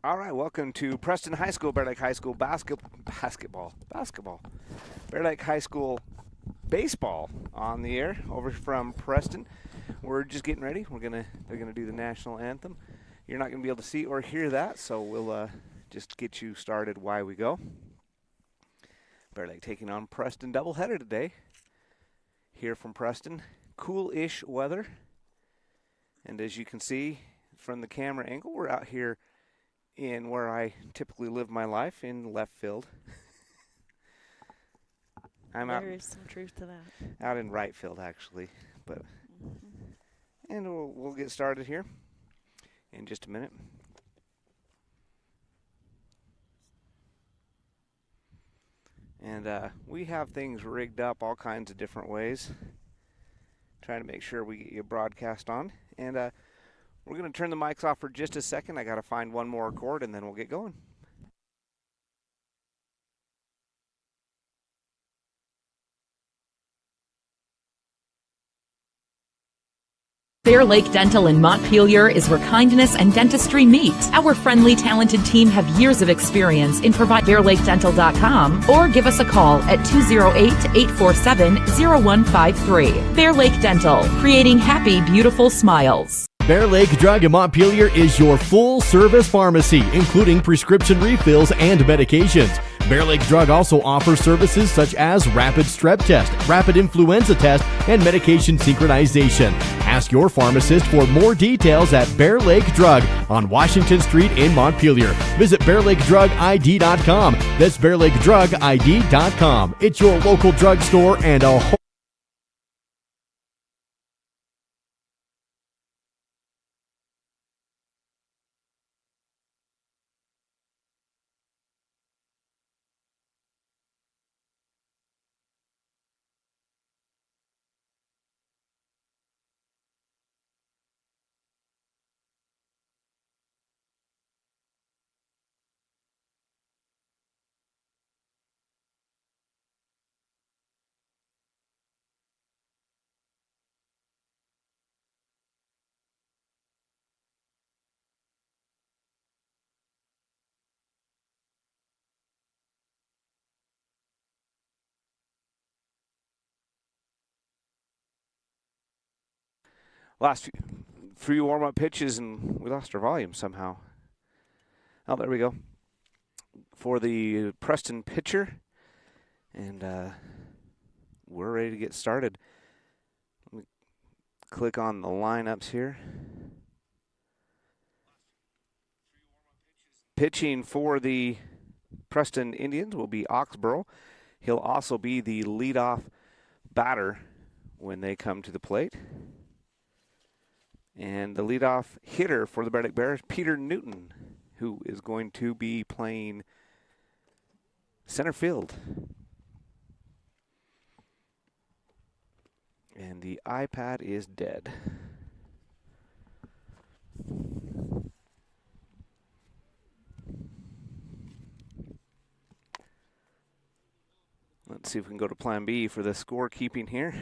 All right, welcome to Preston High School, Bear Lake High School basketball. Bear Lake High School baseball on the air over from Preston. We're just getting ready. They're gonna do the national anthem. You're not gonna be able to see or hear that, so we'll just get you started while we go. Bear Lake taking on Preston doubleheader today. Here from Preston, cool-ish weather, and as you can see from the camera angle, we're out here in where I typically live my life, in left field. There is some truth to that. Out in right field, actually. But and we'll get started here in just a minute. And we have things rigged up all kinds of different ways, trying to make sure we get you broadcast on. And we're going to turn the mics off for just a second. I got to find one more chord, and then we'll get going. Bear Lake Dental in Montpelier is where kindness and dentistry meet. Our friendly, talented team have years of experience in providing BearLakeDental.com or give us a call at 208-847-0153. Bear Lake Dental, creating happy, beautiful smiles. Bear Lake Drug in Montpelier is your full-service pharmacy, including prescription refills and medications. Bear Lake Drug also offers services such as rapid strep test, rapid influenza test, and medication synchronization. Ask your pharmacist for more details at Bear Lake Drug on Washington Street in Montpelier. Visit BearLakeDrugID.com. That's BearLakeDrugID.com. It's your local drugstore and a whole Last few warm-up pitches, and we lost our volume somehow. Oh, there we go. For the Preston pitcher, and we're ready to get started. Let me click on the lineups here. Pitching for the Preston Indians will be Oxborough. He'll also be the leadoff batter when they come to the plate. And the leadoff hitter for the Bear Lake Bears, Peter Newton, who is going to be playing center field. And the iPad is dead. Let's see if we can go to plan B for the scorekeeping here.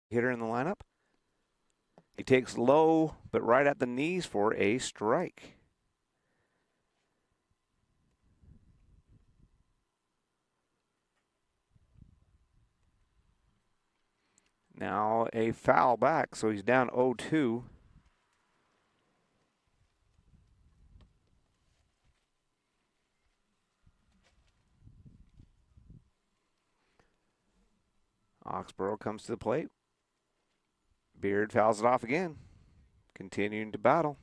hitter in the lineup. He takes low, but right at the knees for a strike. Now a foul back, so he's down 0-2. Oxborough comes to the plate. Beard fouls it off again, continuing to battle.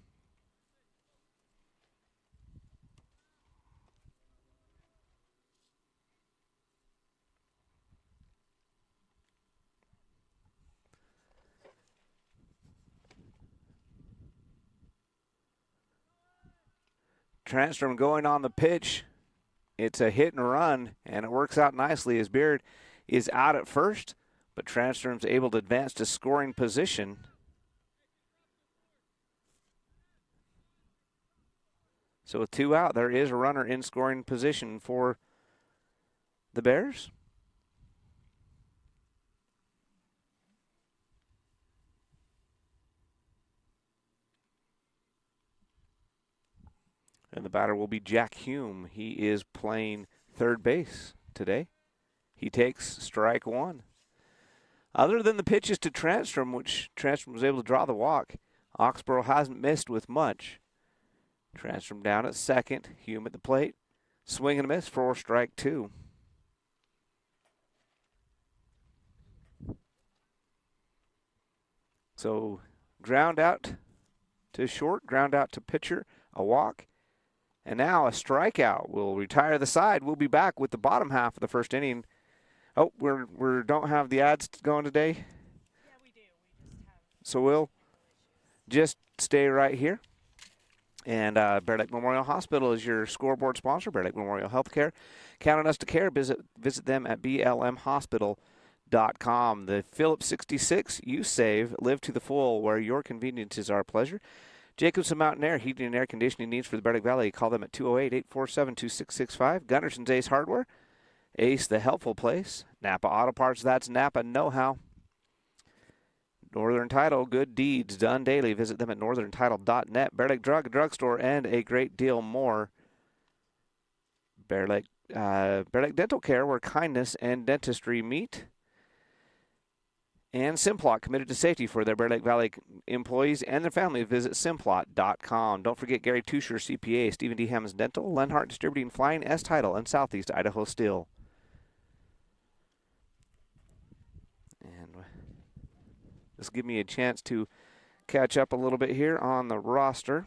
Transtrom going on the pitch. It's a hit and run, and it works out nicely as Beard is out at first, but Transtrom's able to advance to scoring position. So with 2 out, there is a runner in scoring position for the Bears. And the batter will be Jack Hume. He is playing third base today. He takes strike 1. Other than the pitches to Transtrom, which Transtrom was able to draw the walk, Oxborough hasn't missed with much. Transtrom down at second, Hume at the plate. Swing and a miss for strike 2. So ground out to short, ground out to pitcher, a walk. And now a strikeout will retire the side. We'll be back with the bottom half of the first inning. Oh, we don't have the ads going today? Yeah, we do. We just have. So we'll just stay right here. And Bear Lake Memorial Hospital is your scoreboard sponsor, Bear Lake Memorial Healthcare. Count on us to care. Visit them at blmhospital.com. The Phillips 66, you save, live to the full, where your convenience is our pleasure. Jacobson Mountain Air, heating and air conditioning needs for the Bear Lake Valley. Call them at 208-847-2665. Gunnarson's Ace Hardware. Ace, the helpful place. Napa Auto Parts, that's Napa know-how. Northern Title, good deeds done daily. Visit them at northerntitle.net. Bear Lake Drug, a drugstore, and a great deal more. Bear Lake Dental Care, where kindness and dentistry meet. And Simplot, committed to safety for their Bear Lake Valley employees and their families. Visit simplot.com. Don't forget Gary Tusher, CPA, Stephen D. Hammonds Dental, Lenhart Distributing, Flying S Title, and Southeast Idaho Steel. And this will give me a chance to catch up a little bit here on the roster.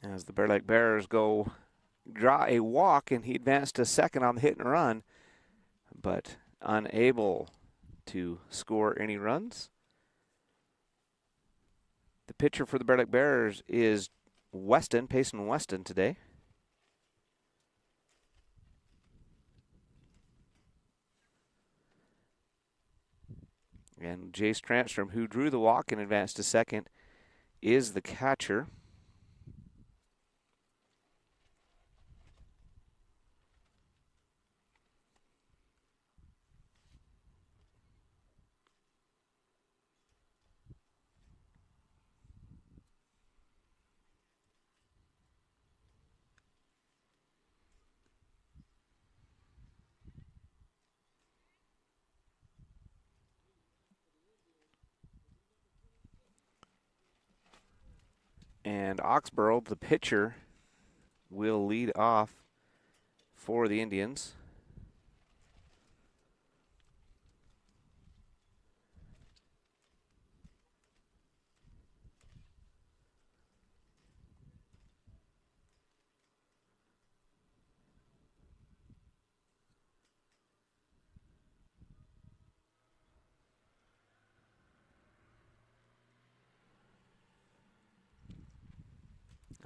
As the Bear Lake Bears draw a walk, and he advanced to second on the hit and run, but unable to score any runs. The pitcher for the Bear Lake Bears is Payson Weston today. And Jace Transtrom, who drew the walk and advanced to second, is the catcher. And Oxborough, the pitcher, will lead off for the Indians.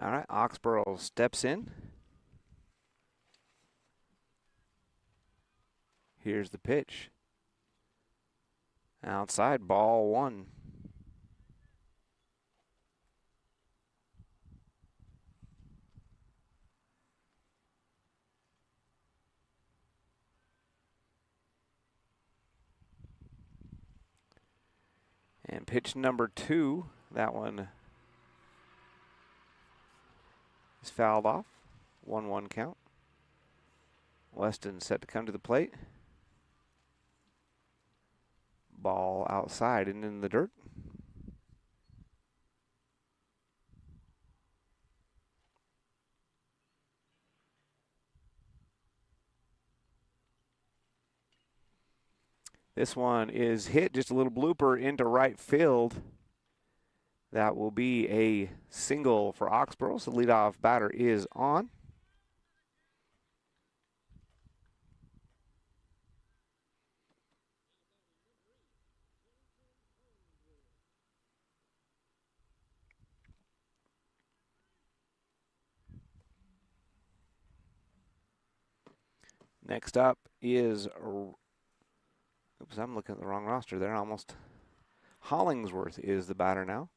All right, Oxborough steps in. Here's the pitch. Outside, ball 1. And pitch number 2, that one is fouled off. 1-1 count. Weston set to come to the plate. Ball outside and in the dirt. This one is hit, just a little blooper into right field. That will be a single for Oxborough, so the leadoff batter is on. Next up is, oops, I'm looking at the wrong roster there almost. Hollingsworth is the batter now.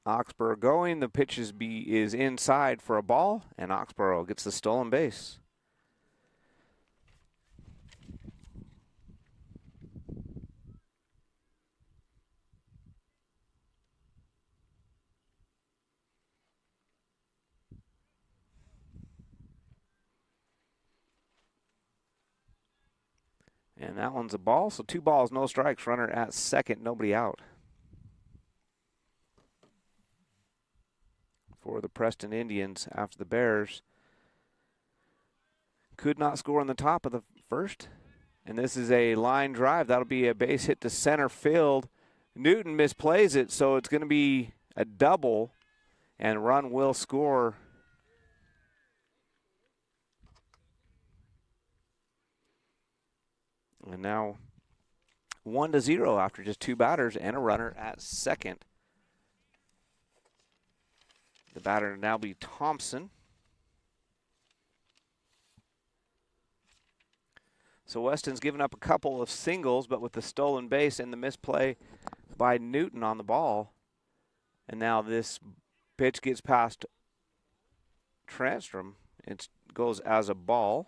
Oxborough going, the pitch is inside for a ball, and Oxborough gets the stolen base. And that one's a ball, so 2 balls, no strikes. Runner at second, nobody out. For the Preston Indians after the Bears could not score on the top of the first. And this is a line drive. That'll be a base hit to center field. Newton misplays it, so it's going to be a double, and run will score. And now 1-0 after just 2 batters and a runner at second. The batter now be Thompson. So Weston's given up a couple of singles, but with the stolen base and the misplay by Newton on the ball. And now this pitch gets past Transtrom. It goes as a ball.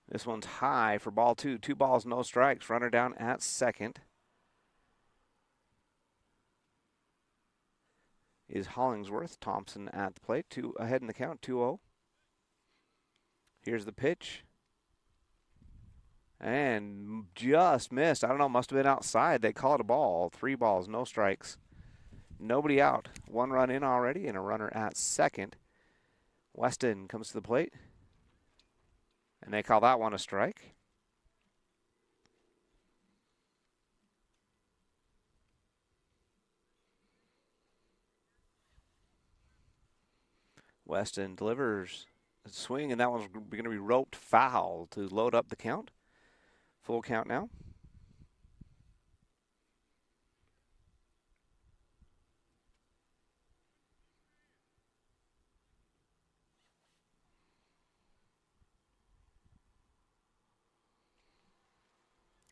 This one's high for ball 2. 2 balls, no strikes. Runner down at second is Hollingsworth. Thompson at the plate. 2 ahead in the count, 2-0. Here's the pitch. And just missed. I don't know, must have been outside. They call it a ball. 3 balls, no strikes. Nobody out. 1 run in already and a runner at second. Weston comes to the plate. And they call that one a strike. Weston delivers a swing, and that one's going to be roped foul to load up the count. Full count now.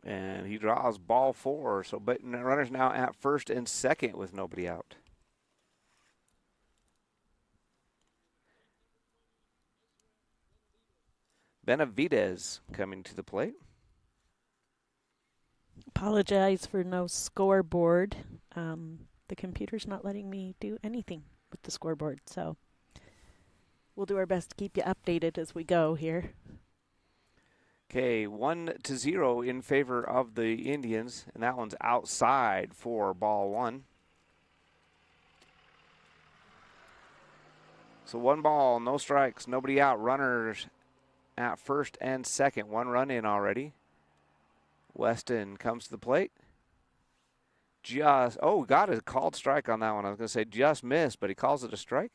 And he draws ball 4. So but runners now at first and second with nobody out. Benavidez coming to the plate. Apologize for no scoreboard. The computer's not letting me do anything with the scoreboard, so we'll do our best to keep you updated as we go here. Okay, 1-0 in favor of the Indians, and that one's outside for ball 1. So 1 ball, no strikes, nobody out. Runners at first and second. 1 run in already. Weston comes to the plate. Got a called strike on that one. I was going to say just missed, but he calls it a strike.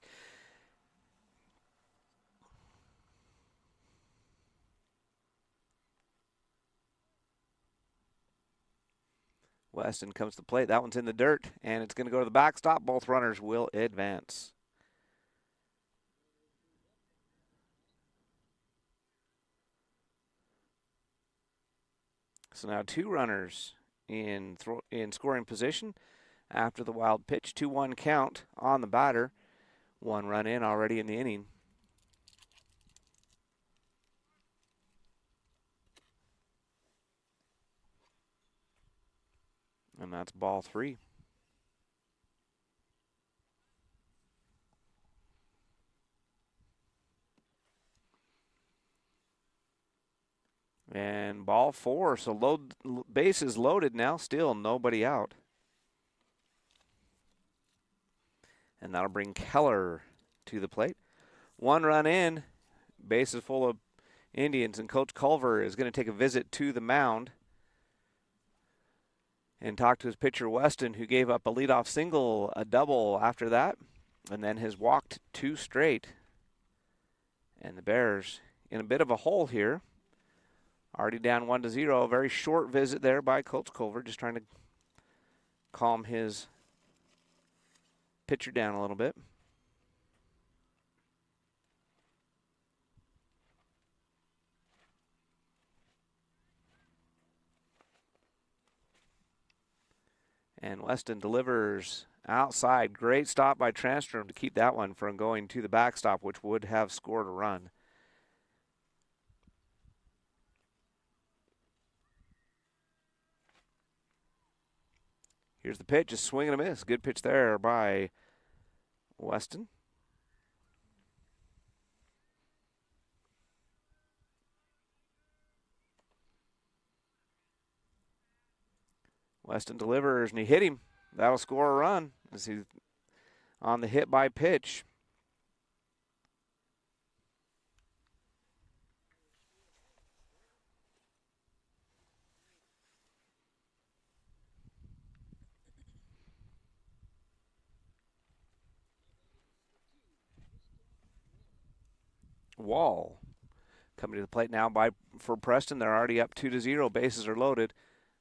Weston comes to the plate. That one's in the dirt, and it's going to go to the backstop. Both runners will advance. So now 2 runners in scoring position. after the wild pitch. 2-1 count on the batter. 1 run in already in the inning. And that's ball 3. And ball 4, so bases loaded now, still nobody out. And that'll bring Keller to the plate. 1 run in, bases full of Indians, and Coach Culver is going to take a visit to the mound and talk to his pitcher Weston, who gave up a leadoff single, a double after that, and then has walked 2 straight. And the Bears in a bit of a hole here. Already down 1-0. A very short visit there by Coach Culver, just trying to calm his pitcher down a little bit. And Weston delivers outside. Great stop by Transtrom to keep that one from going to the backstop, which would have scored a run. Here's the pitch, just swing and a miss. Good pitch there by Weston. Weston delivers, and he hit him. That'll score a run as he's on the hit by pitch. Wall coming to the plate now for Preston. They're already up 2-0. Bases are loaded.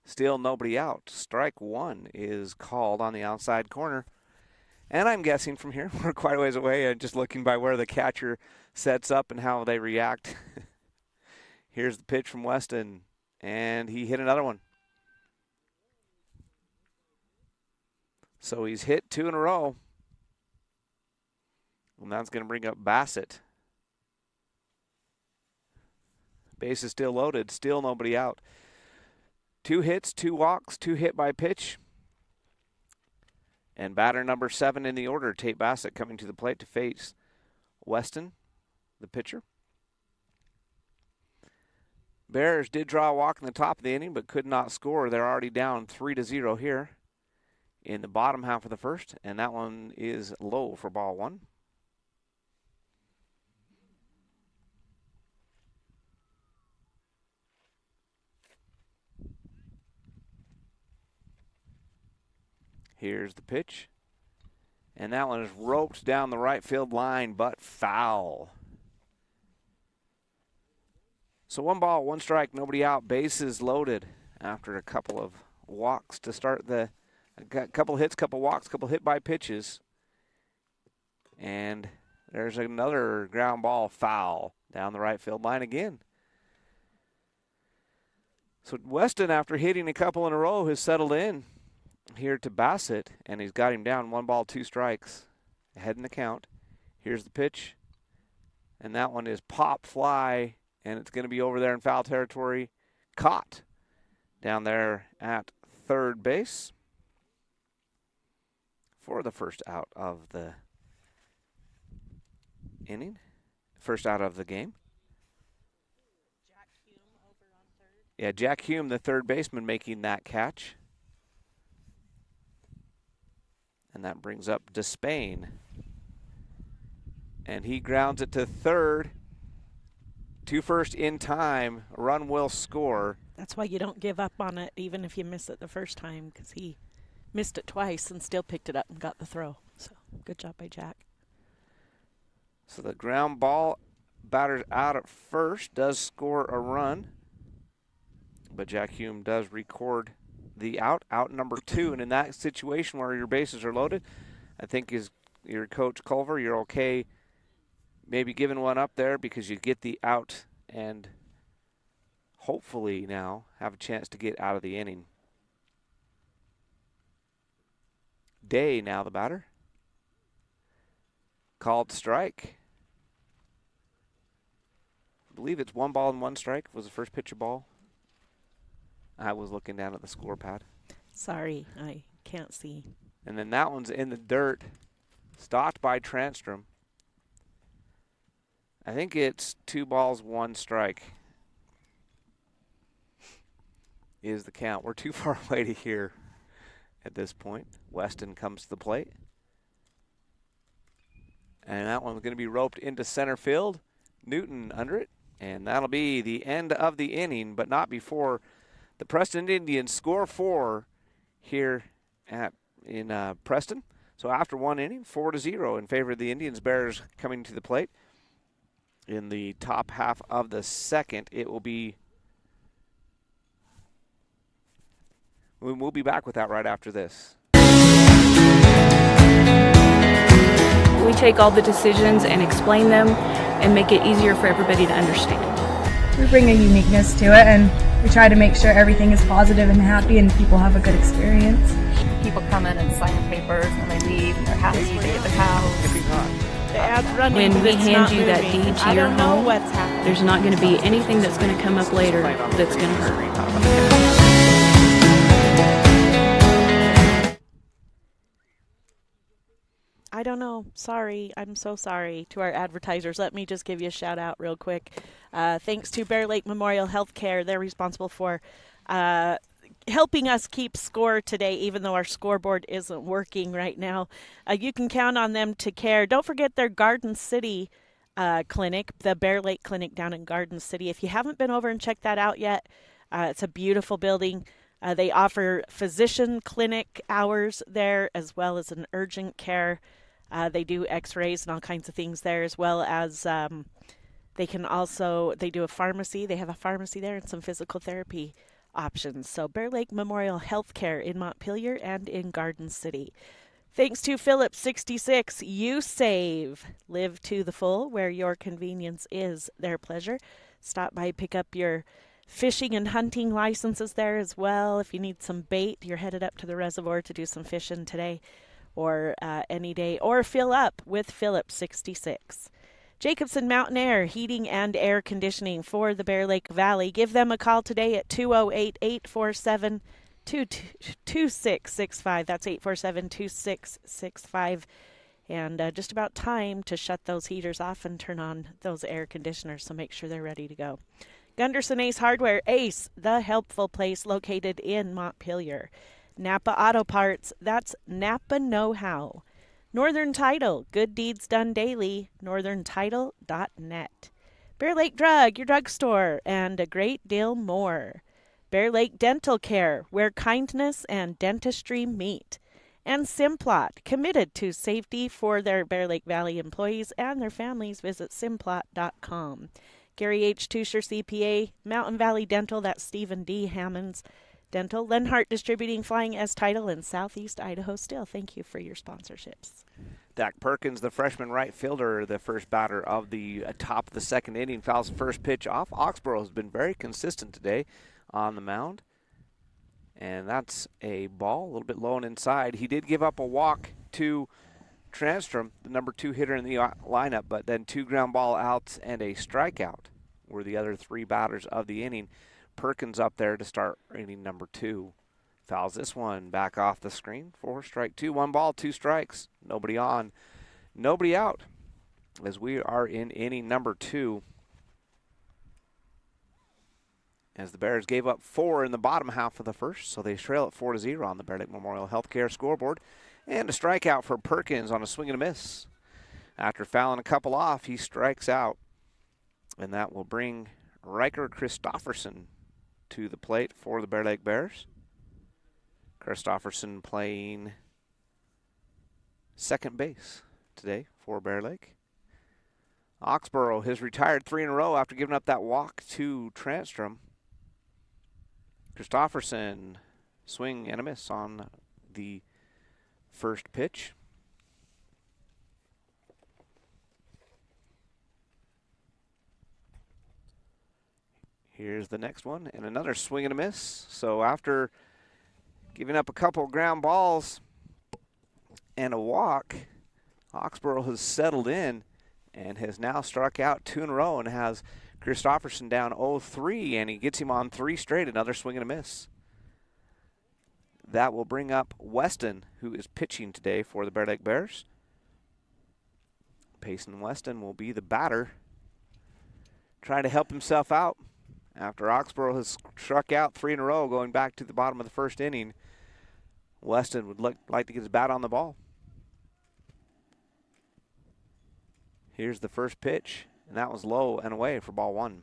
Still nobody out. Strike 1 is called on the outside corner. And I'm guessing from here, we're quite a ways away, and just looking by where the catcher sets up and how they react. Here's the pitch from Weston, and he hit another one. So he's hit 2 in a row. And that's going to bring up Bassett. Base is still loaded, still nobody out. 2 hits, 2 walks, 2 hit by pitch. And batter number 7 in the order, Tate Bassett, coming to the plate to face Weston, the pitcher. Bears did draw a walk in the top of the inning, but could not score. They're already down 3-0 here in the bottom half of the first, and that one is low for ball 1. Here's the pitch. And that one is roped down the right field line, but foul. So 1 ball, 1 strike, nobody out. Bases loaded after a couple of walks to start a couple hits, couple walks, couple hit by pitches. And there's another ground ball foul down the right field line again. So Weston, after hitting a couple in a row, has settled in here to Bassett, and he's got him down 1 ball, 2 strikes, ahead in the count. Here's the pitch, and that one is pop fly, and it's going to be over there in foul territory. Caught down there at third base for the first out of the inning, first out of the game. Jack Hume over on third. Yeah, Jack Hume, the third baseman, making that catch. And that brings up Despain. And he grounds it to third. 2 first in time. A run will score. That's why you don't give up on it, even if you miss it the first time, because he missed it twice and still picked it up and got the throw. So good job by Jack. So the ground ball, batter's out at first, does score a run. But Jack Hume does record the out number 2. And in that situation where your bases are loaded, I think is your Coach Culver, you're okay maybe giving one up there because you get the out and hopefully now have a chance to get out of the inning. Day now the batter. Called strike. I believe it's 1 ball and 1 strike was the first pitch of ball. I was looking down at the score pad. Sorry, I can't see. And then that one's in the dirt. Stopped by Transtrom. I think it's 2 balls, 1 strike is the count. We're too far away to hear at this point. Weston comes to the plate. And that one's going to be roped into center field. Newton under it. And that'll be the end of the inning, but not before the Preston Indians score 4 here in Preston. So after 1 inning, 4-0 in favor of the Indians. Bears coming to the plate. In the top half of the second, it will be. We'll be back with that right after this. We take all the decisions and explain them and make it easier for everybody to understand. We bring a uniqueness to it, and we try to make sure everything is positive and happy and people have a good experience. People come in and sign papers and they leave, they're happy, they get their house. The ad's running. When but we it's hand not you that moving. deed to I your don't know home, what's happening. there's not going to be anything that's going to come up later that's going to hurt. I don't know. Sorry. I'm so sorry to our advertisers. Let me just give you a shout out real quick. Thanks to Bear Lake Memorial Healthcare. They're responsible for helping us keep score today, even though our scoreboard isn't working right now. You can count on them to care. Don't forget their Garden City clinic, the Bear Lake Clinic down in Garden City. If you haven't been over and checked that out yet, it's a beautiful building. They offer physician clinic hours there as well as an urgent care. They do x-rays and all kinds of things there, as well as they do a pharmacy. They have a pharmacy there and some physical therapy options. So Bear Lake Memorial Healthcare in Montpelier and in Garden City. Thanks to Phillips 66, you save. Live to the full, where your convenience is their pleasure. Stop by, pick up your fishing and hunting licenses there as well. If you need some bait, you're headed up to the reservoir to do some fishing today or any day, or fill up with Phillips 66. Jacobson Mountain Air, heating and air conditioning for the Bear Lake Valley. Give them a call today at 208-847-2665. That's 847-2665. And just about time to shut those heaters off and turn on those air conditioners, so make sure they're ready to go. Gunderson Ace Hardware, Ace, the helpful place located in Montpelier. Napa Auto Parts, that's Napa Know-How. Northern Title, good deeds done daily, northerntitle.net. Bear Lake Drug, your drugstore, and a great deal more. Bear Lake Dental Care, where kindness and dentistry meet. And Simplot, committed to safety for their Bear Lake Valley employees and their families. Visit simplot.com. Gary H. Tusher, CPA, Mountain Valley Dental, that's Stephen D. Hammonds Dental, Lenhart Distributing, Flying S Title, and Southeast Idaho Steel. Thank you for your sponsorships. Dak Perkins, the freshman right fielder, the first batter of the top of the second inning, fouls the first pitch off. Oxborough has been very consistent today on the mound. And that's a ball, a little bit low and inside. He did give up a walk to Transtrom, the number 2 hitter in the lineup, but then 2 ground ball outs and a strikeout were the other 3 batters of the inning. Perkins up there to start inning number 2. Fouls this one back off the screen for strike 2. 1 ball, 2 strikes. Nobody on, nobody out, as we are in inning number 2. As the Bears gave up 4 in the bottom half of the first, so they trail at 4-0 on the Bear Lake Memorial Healthcare scoreboard. And a strikeout for Perkins on a swing and a miss. After fouling a couple off, he strikes out. And that will bring Riker Christofferson to the plate for the Bear Lake Bears. Christofferson playing second base today for Bear Lake. Oxborough has retired 3 in a row after giving up that walk to Transtrom. Christofferson, swing and a miss on the first pitch. Here's the next one, and another swing and a miss. So after giving up a couple ground balls, and a walk. Oxborough has settled in and has now struck out 2 in a row and has Christofferson down 0-3, and he gets him on 3 straight, another swing and a miss. That will bring up Weston, who is pitching today for the Bear Lake Bears. Payson Weston will be the batter, trying to help himself out after Oxborough has struck out 3 in a row going back to the bottom of the first inning. Weston would like to get his bat on the ball. Here's the first pitch, and that was low and away for ball 1.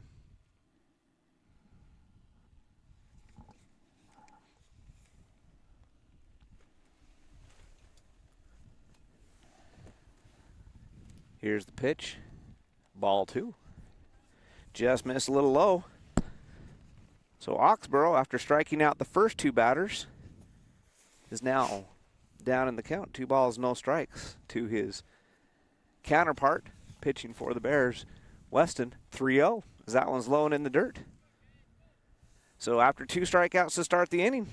Here's the pitch, ball 2. Just missed a little low. So Oxborough, after striking out the first 2 batters, is now down in the count. 2 balls, no strikes to his counterpart, pitching for the Bears, Weston, 3-0, as that one's low and in the dirt. So after 2 strikeouts to start the inning,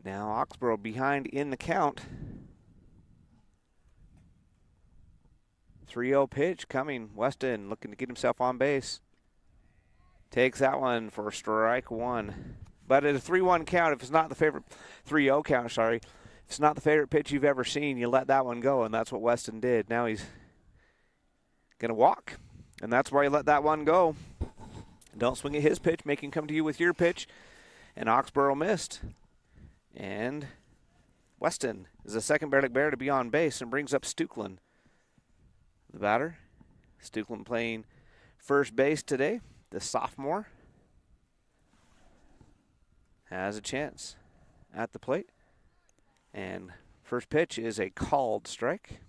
now Oxborough behind in the count. 3-0 pitch coming. Weston looking to get himself on base. Takes that one for strike 1. But at a 3-1 count, if it's not the favorite 3-0 count, sorry, if it's not the favorite pitch you've ever seen, you let that one go, and that's what Weston did. Now he's going to walk, and that's why you let that one go. Don't swing at his pitch. Make him come to you with your pitch. And Oxborough missed. And Weston is the second Bear Lake Bear to be on base and brings up Stuklin, the batter. Stuklin playing first base today. The sophomore has a chance at the plate. And first pitch is a called strike.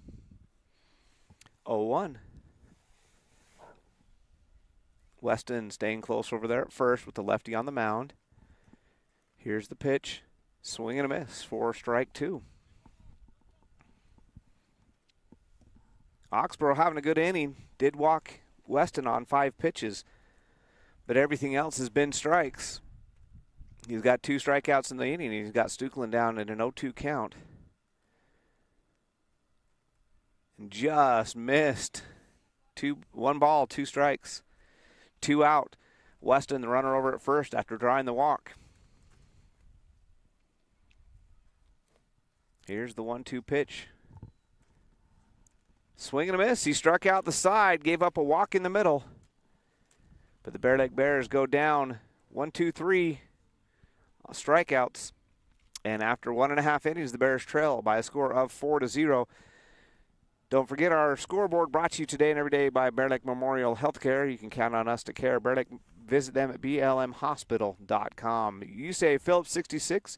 0-1. Weston staying close over there at first with the lefty on the mound. Here's the pitch. Swing and a miss for strike 2. Oxborough having a good inning. Did walk Weston on 5 pitches, but everything else has been strikes. He's got 2 strikeouts in the inning. He's got Stuklin down at an 0-2 count. And just missed. 1 ball, 2 strikes. 2 out. Weston, the runner over at first after drawing the walk. Here's the 1-2 pitch. Swing and a miss. He struck out the side, gave up a walk in the middle. But the Bear Lake Bears go down 1-2-3 strikeouts. And after 1.5 innings, the Bears trail by a score of 4-0. Don't forget our scoreboard brought to you today and every day by Bear Lake Memorial Healthcare. You can count on us to care. Bear Lake, visit them at blmhospital.com. You say Phillips 66,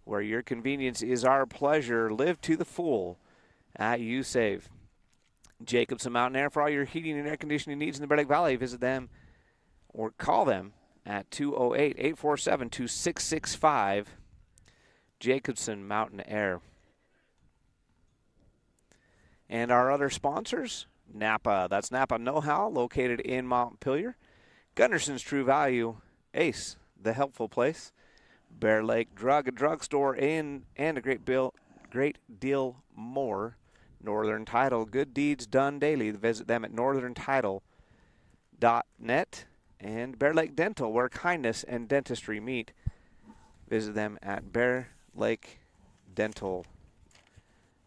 where your convenience is our pleasure. Live to the full at USAVE. Jacobson Mountain Air for all your heating and air conditioning needs in the Bear Lake Valley. Visit them or call them at 208-847-2665. Jacobson Mountain Air. And our other sponsors, Napa. That's Napa Know-How, located in Montpelier. Gunderson's True Value, Ace, the helpful place. Bear Lake Drug, a drugstore, and a great deal more. Northern Title, good deeds done daily. Visit them at northerntitle.net. And Bear Lake Dental, where kindness and dentistry meet. Visit them at Bear Lake Dental.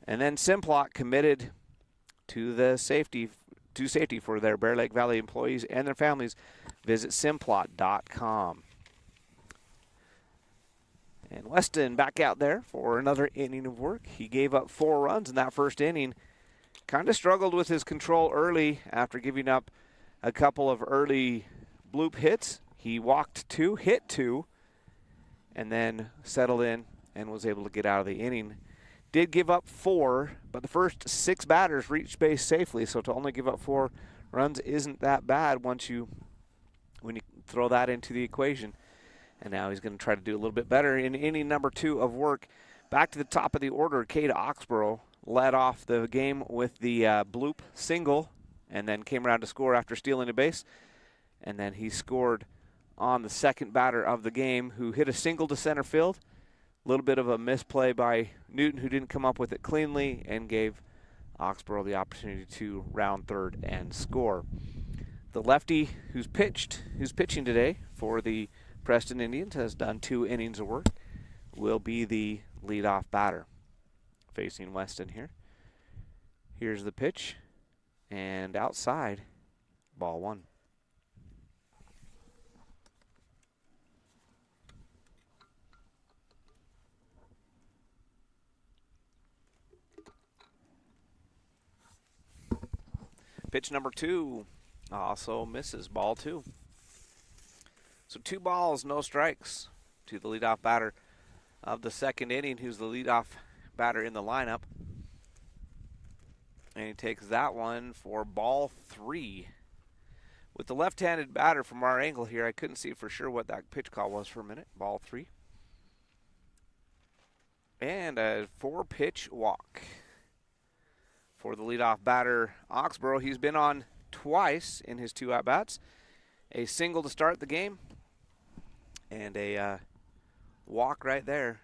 And then Simplot, committed to safety for their Bear Lake Valley employees and their families. Visit simplot.com. And Weston back out there for another inning of work. He gave up 4 runs in that first inning. Kind of struggled with his control early after giving up a couple of early bloop hits. He walked 2, hit 2, and then settled in and was able to get out of the inning. Did give up 4, but the first 6 batters reached base safely, so to only give up 4 runs isn't that bad when you throw that into the equation. And now he's going to try to do a little bit better in inning number 2 of work. Back to the top of the order, Cade Oxborough led off the game with the bloop single and then came around to score after stealing a base. And then he scored on the second batter of the game, who hit a single to center field. A little bit of a misplay by Newton, who didn't come up with it cleanly and gave Oxborough the opportunity to round third and score. The lefty who's pitching today for the Preston Indians, has done 2 innings of work, will be the leadoff batter facing Weston here. Here's the pitch, and outside, ball 1. Pitch number 2 also misses, ball 2. So 2 balls, no strikes to the leadoff batter of the second inning, who's the leadoff batter in the lineup. And he takes that one for ball 3. With the left-handed batter from our angle here, I couldn't see for sure what that pitch call was for a minute. Ball 3. And a 4-pitch walk for the leadoff batter, Oxborough. He's been on twice in his 2 at-bats. A single to start the game, and a walk right there.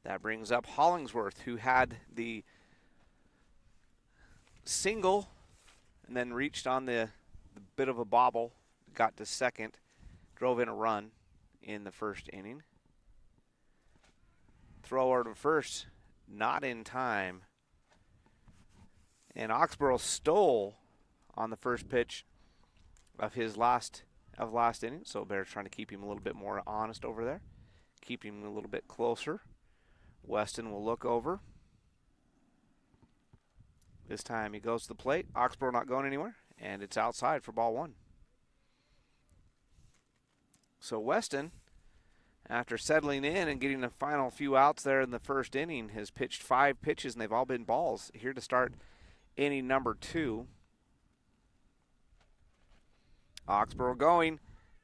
That brings up Hollingsworth, who had the single and then reached on the bit of a bobble, got to second, drove in a run in the first inning. Thrower to first, not in time. And Oxborough stole on the first pitch of his last inning. So Bears trying to keep him a little bit more honest over there. Keep him a little bit closer. Weston will look over. This time he goes to the plate. Oxborough not going anywhere. And it's outside for ball 1. So Weston, after settling in and getting the final few outs there in the first inning, has pitched 5 pitches, and they've all been balls here to start inning number 2. Oxborough going,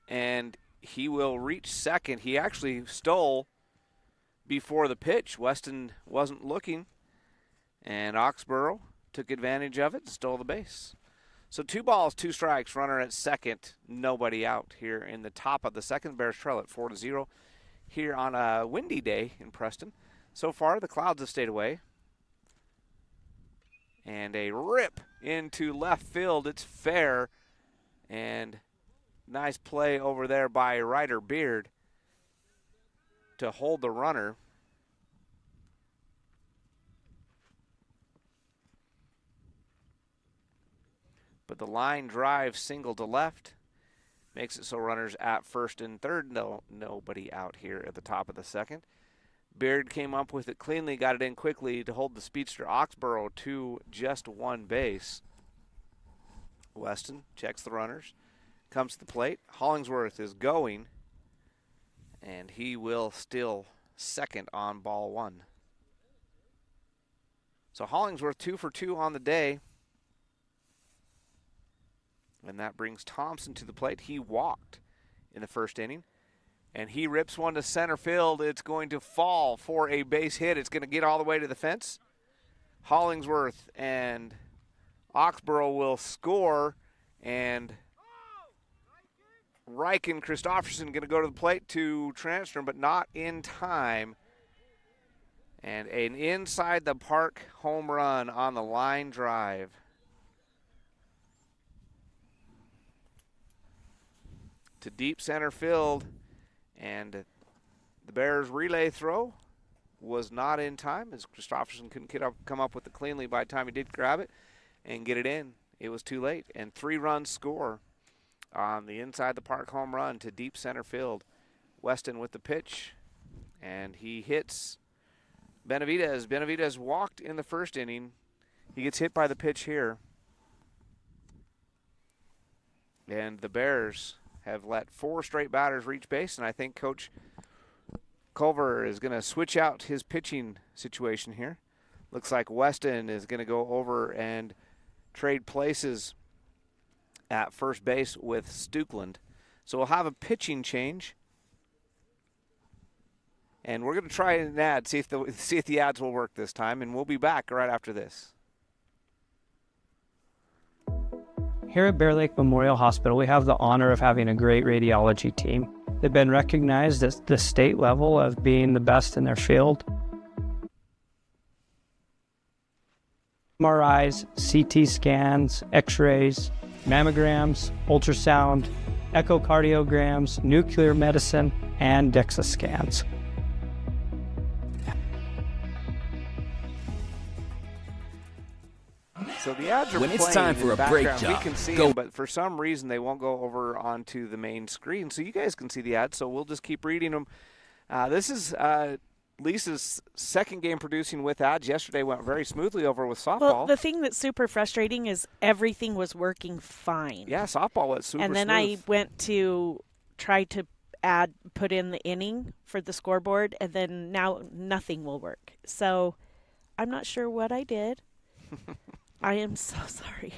and he will reach second. He actually stole before the pitch. Weston wasn't looking, and Oxborough took advantage of it and stole the base. So 2 balls, 2 strikes, runner at second, nobody out here in the top of the second. Bears trail at 4-0 here on a windy day in Preston. So far, the clouds have stayed away. And a rip into left field. It's fair. And nice play over there by Ryder Beard to hold the runner. But the line drive single to left makes it so runners at first and third. Nobody out here at the top of the second. Beard came up with it cleanly, got it in quickly to hold the speedster Oxborough to just 1 base. Weston checks the runners, comes to the plate. Hollingsworth is going, and he will still second on ball 1. So Hollingsworth 2 for 2 on the day. And that brings Thompson to the plate. He walked in the first inning. And he rips one to center field. It's going to fall for a base hit. It's going to get all the way to the fence. Hollingsworth and Oxborough will score. And Reichen Christofferson going to go to the plate to transfer, but not in time. And an inside the park home run on the line drive. To deep center field. And the Bears' relay throw was not in time, as Christofferson couldn't come up with it cleanly by the time he did grab it and get it in. It was too late. And 3 runs score on the inside the park home run to deep center field. Weston with the pitch, and he hits Benavidez. Benavidez walked in the first inning. He gets hit by the pitch here. And the Bears have let 4 straight batters reach base, and I think Coach Culver is going to switch out his pitching situation here. Looks like Weston is going to go over and trade places at first base with Stukeland. So we'll have a pitching change, and we're going to try an ad, see if the ads will work this time, and we'll be back right after this. Here at Bear Lake Memorial Hospital, we have the honor of having a great radiology team. They've been recognized at the state level as being the best in their field. MRIs, CT scans, x-rays, mammograms, ultrasound, echocardiograms, nuclear medicine, and DEXA scans. So the ads are When it's playing time in for the a break background. job, We can see go. them, but for some reason they won't go over onto the main screen, so you guys can see the ads. So we'll just keep reading them. This is Lisa's second game producing with ads. Yesterday went very smoothly over with softball. Well, the thing that's super frustrating is everything was working fine. Yeah, softball went super And then smooth. I went to try to put in the inning for the scoreboard, and then now nothing will work. So I'm not sure what I did. I am so sorry.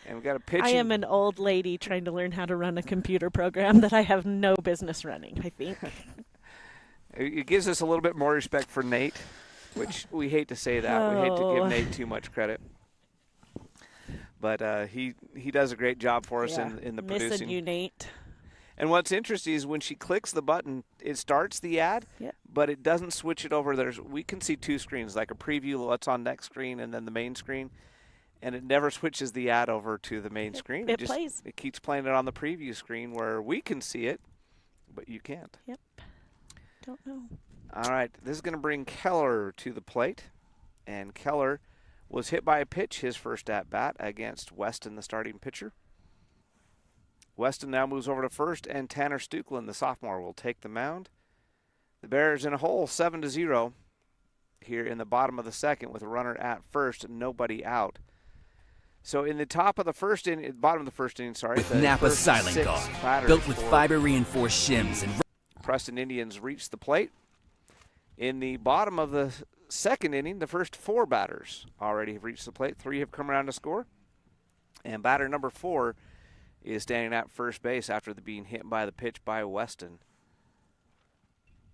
And we got a pitching. I am an old lady trying to learn how to run a computer program that I have no business running, I think. It gives us a little bit more respect for Nate, which we hate to say that. We hate to give Nate too much credit. But he does a great job for us in the producing. Missing you, Nate. And what's interesting is when she clicks the button, it starts the ad, but it doesn't switch it over. We can see two screens, like a preview, what's on next screen, and then the main screen. And it never switches the ad over to the main screen. It plays. It keeps playing it on the preview screen where we can see it, but you can't. Yep. Don't know. All right, this is going to bring Keller to the plate. And Keller was hit by a pitch his first at-bat against Weston, the starting pitcher. Weston now moves over to first, and Tanner Stukeland, the sophomore, will take the mound. The Bears in a hole, 7-0, here in the bottom of the second with a runner at first and nobody out. So in the top of the first inning, bottom of the first inning, sorry. With Napa Silent Guard, built with fiber-reinforced shims and Preston Indians reach the plate. In the bottom of the second inning, the first four batters already have reached the plate. 3 have come around to score. And batter number 4 is standing at first base after being hit by the pitch by Weston.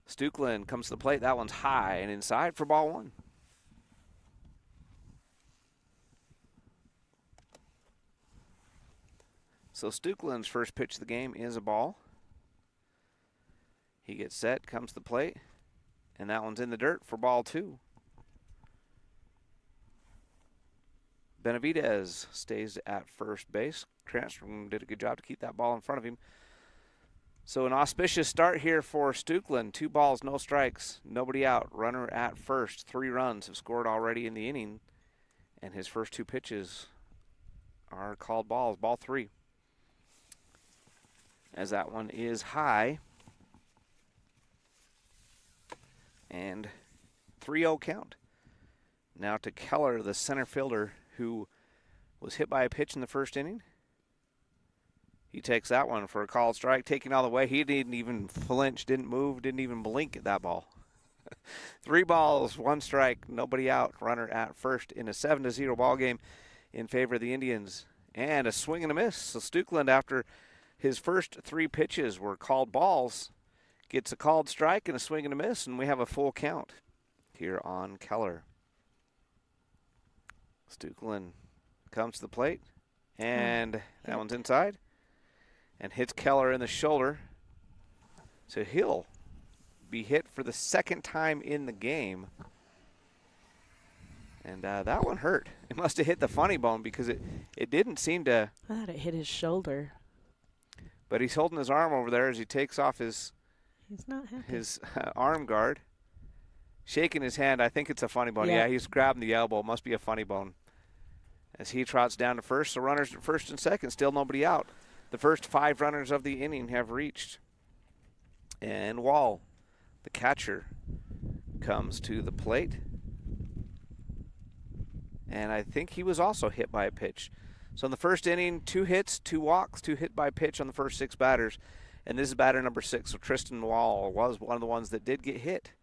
Stukeland comes to the plate. That one's high and inside for ball 1. So Stukeland's first pitch of the game is a ball. He gets set, comes to the plate, and that one's in the dirt for ball 2. Benavidez stays at first base. Cranstrom did a good job to keep that ball in front of him. So an auspicious start here for Stukeland. 2 balls, no strikes, nobody out. Runner at first. 3 runs have scored already in the inning, and his first 2 pitches are called balls. Ball 3. As that one is high. And 3-0 count. Now to Keller, the center fielder, who was hit by a pitch in the first inning. He takes that one for a called strike, taking all the way. He didn't even flinch, didn't move, didn't even blink at that ball. 3 balls, 1 strike, nobody out. Runner at first in a 7-0 ball game in favor of the Indians. And a swing and a miss. So Stukeland, after his first 3 pitches were called balls, gets a called strike and a swing and a miss, and we have a full count here on Keller. Stukeland comes to the plate, and that one's inside, and hits Keller in the shoulder. So he'll be hit for the second time in the game. And that one hurt. It must have hit the funny bone because it didn't seem to. I thought it hit his shoulder. But he's holding his arm over there as he takes off his He's not happy. His arm guard, shaking his hand. I think it's a funny bone. Yeah. Yeah, he's grabbing the elbow. Must be a funny bone. As he trots down to first, the runners at first and second, still nobody out. The first 5 runners of the inning have reached. And Wall, the catcher, comes to the plate. And I think he was also hit by a pitch. So in the first inning, 2 hits, 2 walks, 2 hit by pitch on the first 6 batters. And this is batter number 6, so Tristan Wall was one of the ones that did get hit.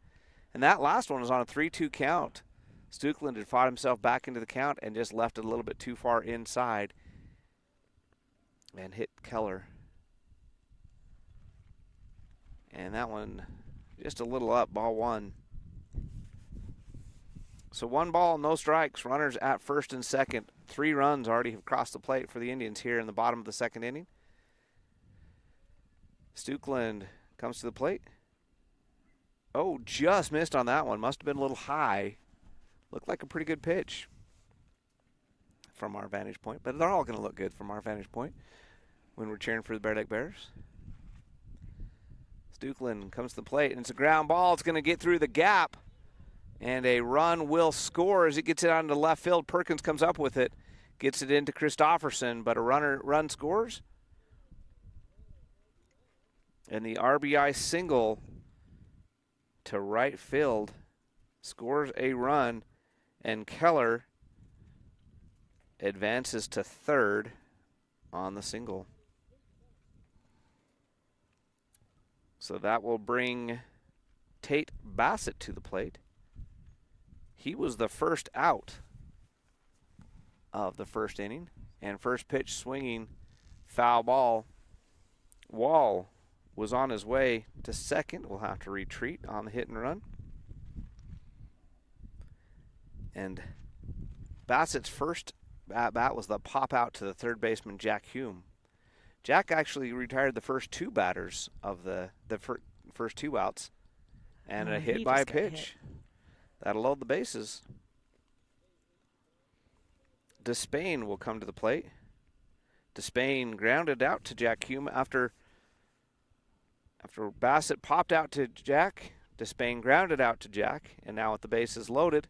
And that last one was on a 3-2 count. Stukeland had fought himself back into the count and just left it a little bit too far inside and hit Keller. And that one just a little up, ball 1. So 1 ball, no strikes, runners at first and second. 3 runs already have crossed the plate for the Indians here in the bottom of the second inning. Stukeland comes to the plate. Oh, just missed on that one. Must have been a little high. Looked like a pretty good pitch from our vantage point, but they're all going to look good from our vantage point when we're cheering for the Bear Lake Bears. Stukeland comes to the plate, and it's a ground ball. It's going to get through the gap, and a run will score as it gets it onto left field. Perkins comes up with it, gets it into Christofferson, but a run scores. And the RBI single to right field scores a run, and Keller advances to third on the single. So that will bring Tate Bassett to the plate. He was the first out of the first inning, and first pitch swinging foul ball. Wall was on his way to second. Will have to retreat on the hit and run. And Bassett's first at-bat was the pop out to the third baseman, Jack Hume. Jack actually retired the first two batters of the first two outs, and a hit by a pitch. That'll load the bases. Despain will come to the plate. Despain grounded out to Jack Hume after Bassett popped out to Jack. Despain grounded out to Jack, and now with the bases loaded,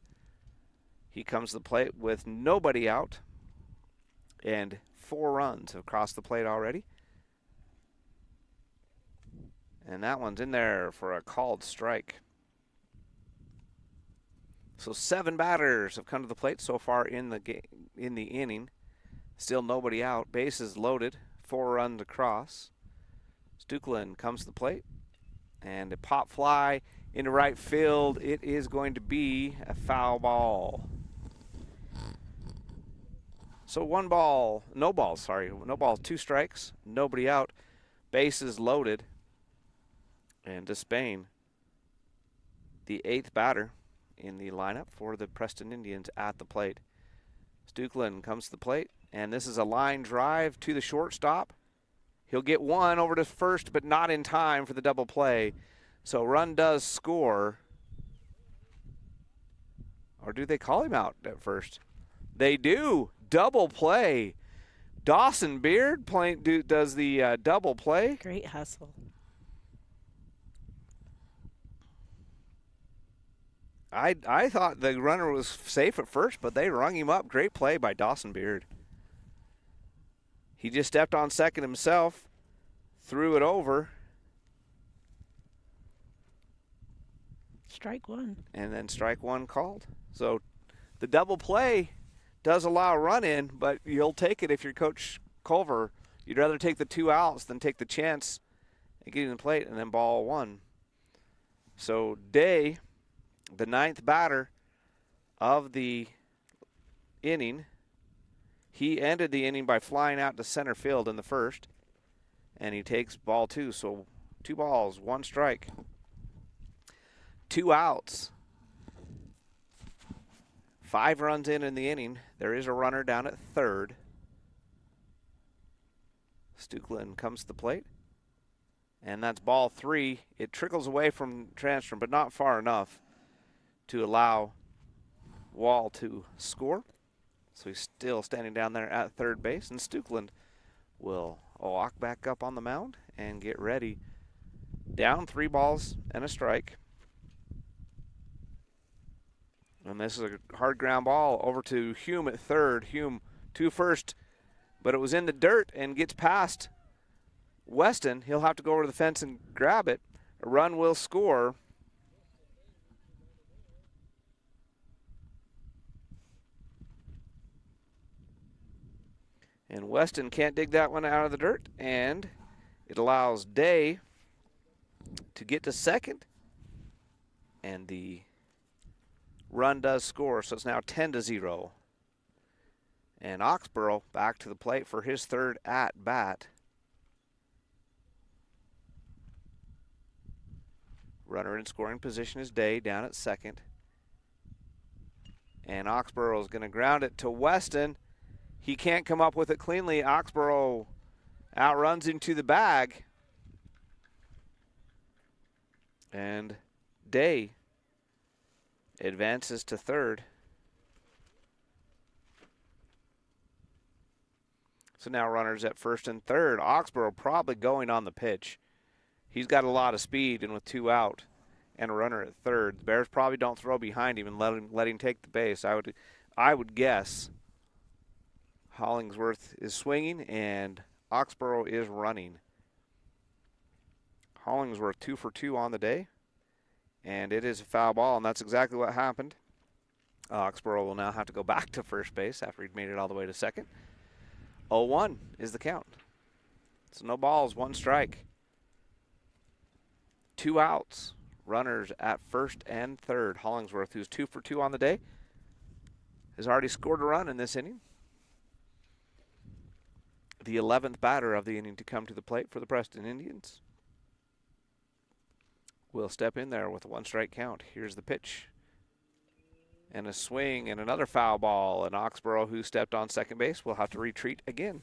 he comes to the plate with nobody out, and 4 runs have crossed the plate already. And that one's in there for a called strike. So 7 batters have come to the plate so far in the inning. Still nobody out. Bases loaded. 4 runs across. Stukeland comes to the plate, and a pop fly into right field. It is going to be a foul ball. So no balls, 2 strikes, nobody out, bases loaded, and Despain, the 8th batter in the lineup for the Preston Indians at the plate. Stukeland comes to the plate, and this is a line drive to the shortstop. He'll get one over to first, but not in time for the double play. So run does score. Or do they call him out at first? They do. Double play. Dawson Beard does the double play. Great hustle. I thought the runner was safe at first, but they rung him up. Great play by Dawson Beard. He just stepped on second himself, threw it over. Strike one. And then strike one called. So the double play does allow a run in, but you'll take it if you're Coach Culver. You'd rather take the 2 outs than take the chance and get in the plate and then ball 1. So Day, the 9th batter of the inning, he ended the inning by flying out to center field in the first, and he takes ball 2. So 2 balls, 1 strike, 2 outs. 5 runs in the inning. There is a runner down at third. Stukeland comes to the plate, and that's ball 3. It trickles away from Transtrom, but not far enough to allow Wall to score. So he's still standing down there at third base, and Stukeland will walk back up on the mound and get ready. Down 3 balls and a strike. And this is a hard ground ball over to Hume at third. Hume to first, but it was in the dirt and gets past Weston. He'll have to go over to the fence and grab it. A run will score. And Weston can't dig that one out of the dirt, and it allows Day to get to second, and the run does score, so it's now 10-0. And Oxborough back to the plate for his 3rd at-bat. Runner in scoring position is Day down at second. And Oxborough is going to ground it to Weston. He can't come up with it cleanly. Oxborough outruns him to the bag. And Day advances to third. So now runners at first and third. Oxborough probably going on the pitch. He's got a lot of speed, and with 2 out and a runner at third, the Bears probably don't throw behind him and let him take the base. I would guess Hollingsworth is swinging and Oxborough is running. Hollingsworth 2 for 2 on the day, and it is a foul ball, and that's exactly what happened. Oxborough will now have to go back to first base after he'd made it all the way to second. 0-1 is the count. So no balls, 1 strike. 2 outs. Runners at first and third. Hollingsworth, who's 2 for 2 on the day, has already scored a run in this inning. The 11th batter of the inning to come to the plate for the Preston Indians will step in there with a 1-strike count. Here's the pitch. And a swing and another foul ball. And Oxborough, who stepped on second base, will have to retreat again.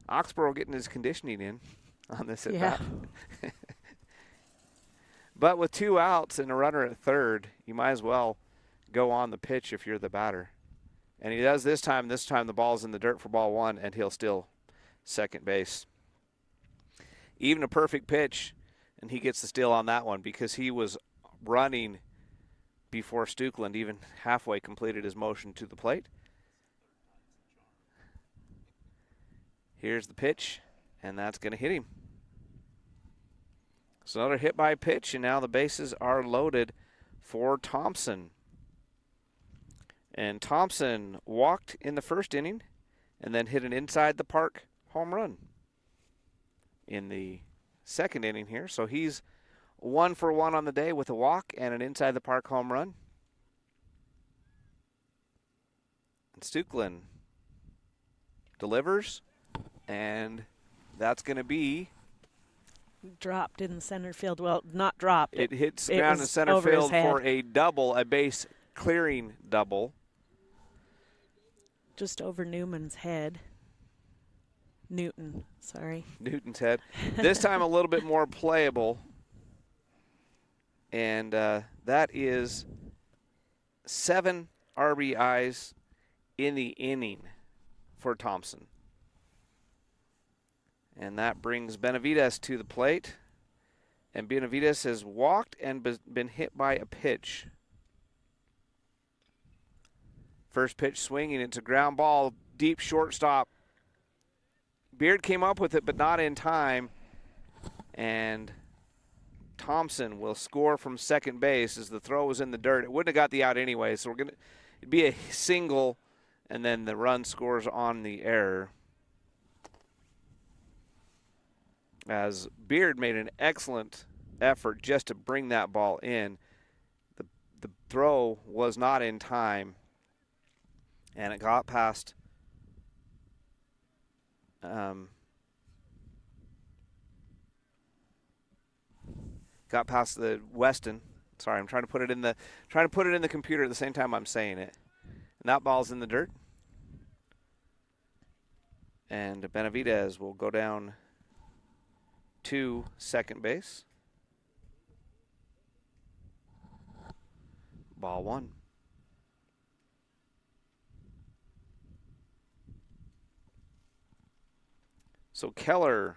Oxborough getting his conditioning in on this at bat. But with 2 outs and a runner at third, you might as well go on the pitch if you're the batter. And he does this time. This time the ball's in the dirt for ball 1, and he'll steal second base. Even a perfect pitch, and he gets the steal on that one because he was running before Stukeland even halfway completed his motion to the plate. Here's the pitch, and that's going to hit him. So another hit by pitch, and now the bases are loaded for Thompson. And Thompson walked in the first inning and then hit an inside the park home run in the second inning here. So he's 1 for 1 on the day with a walk and an inside the park home run. And Stukeland delivers, and that's going to be dropped in the center field. Well, not dropped. It hits ground in center field for a double, a base clearing double. Just over Newton's head. Newton's head. This time a little bit more playable. And that is 7 RBIs in the inning for Thompson. And that brings Benavides to the plate. And Benavides has walked and been hit by a pitch. First pitch swinging, it's a ground ball, deep shortstop. Beard came up with it, but not in time. And Thompson will score from second base as the throw was in the dirt. It wouldn't have got the out anyway, so it'd be a single, and then the run scores on the error. As Beard made an excellent effort just to bring that ball in. The throw was not in time, and it got past the Weston. Sorry, I'm trying to put it in the computer at the same time I'm saying it. And that ball's in the dirt. And Benavides will go down to second base. Ball 1. So Keller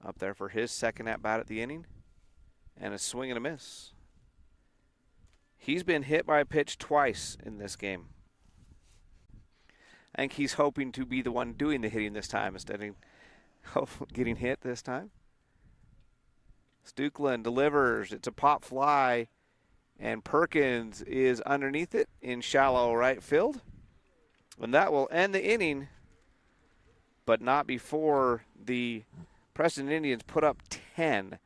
up there for his second at-bat at the inning. And a swing and a miss. He's been hit by a pitch twice in this game. I think he's hoping to be the one doing the hitting this time instead of getting hit this time. Stukeland delivers. It's a pop fly. And Perkins is underneath it in shallow right field. And that will end the inning, but not before the Preston Indians put up 10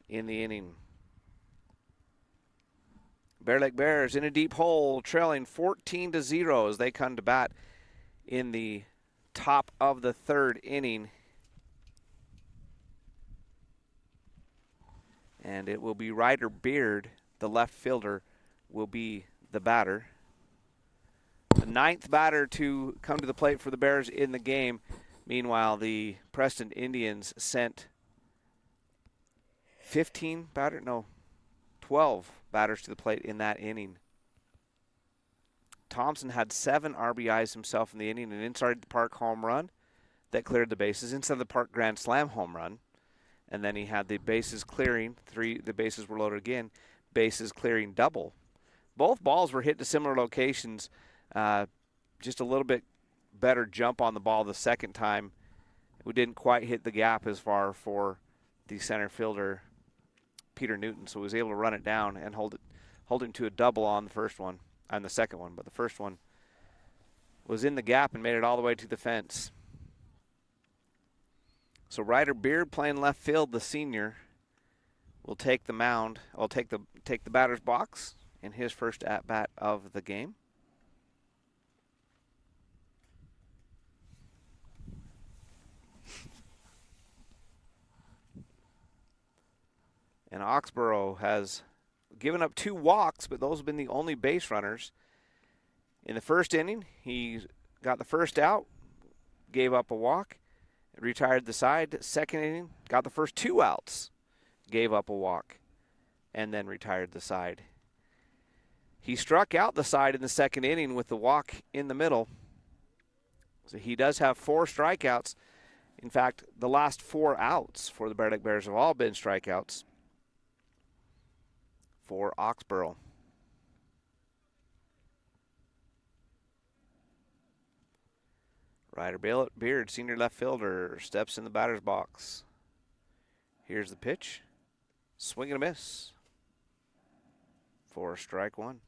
in the inning. Bear Lake Bears in a deep hole, trailing 14-0 as they come to bat in the top of the third inning. And it will be Ryder Beard, the left fielder, will be the batter. The 9th batter to come to the plate for the Bears in the game. Meanwhile, the Preston Indians sent 12 batters to the plate in that inning. Thompson had 7 RBIs himself in the inning, an inside the park home run that cleared the bases, inside the park grand slam home run, and then he had the bases clearing, the bases were loaded again, bases clearing double. Both balls were hit to similar locations, just a little bit better jump on the ball the second time. We didn't quite hit the gap as far for the center fielder, Peter Newton, so he was able to run it down and hold him to a double on the first one, on the second one, but the first one was in the gap and made it all the way to the fence. So Ryder Beard, playing left field, the senior, will take the mound. Will take the batter's box in his first at bat of the game. And Oxborough has given up 2 walks, but those have been the only base runners. In the first inning, he got the first out, gave up a walk, retired the side. Second inning, got the first 2 outs, gave up a walk, and then retired the side. He struck out the side in the second inning with the walk in the middle. So he does have 4 strikeouts. In fact, the last 4 outs for the Bear Lake Bears have all been strikeouts for Oxborough. Ryder Beard, senior left fielder, steps in the batter's box. Here's the pitch. Swing and a miss for strike 1.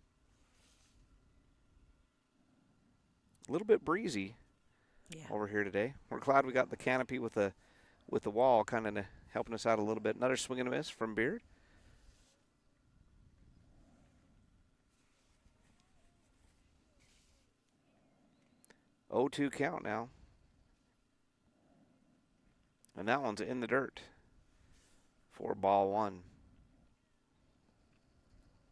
A little bit breezy over here today. We're glad we got the canopy with the wall kind of helping us out a little bit. Another swing and a miss from Beard. Oh, 2 count now. And that one's in the dirt for ball 1.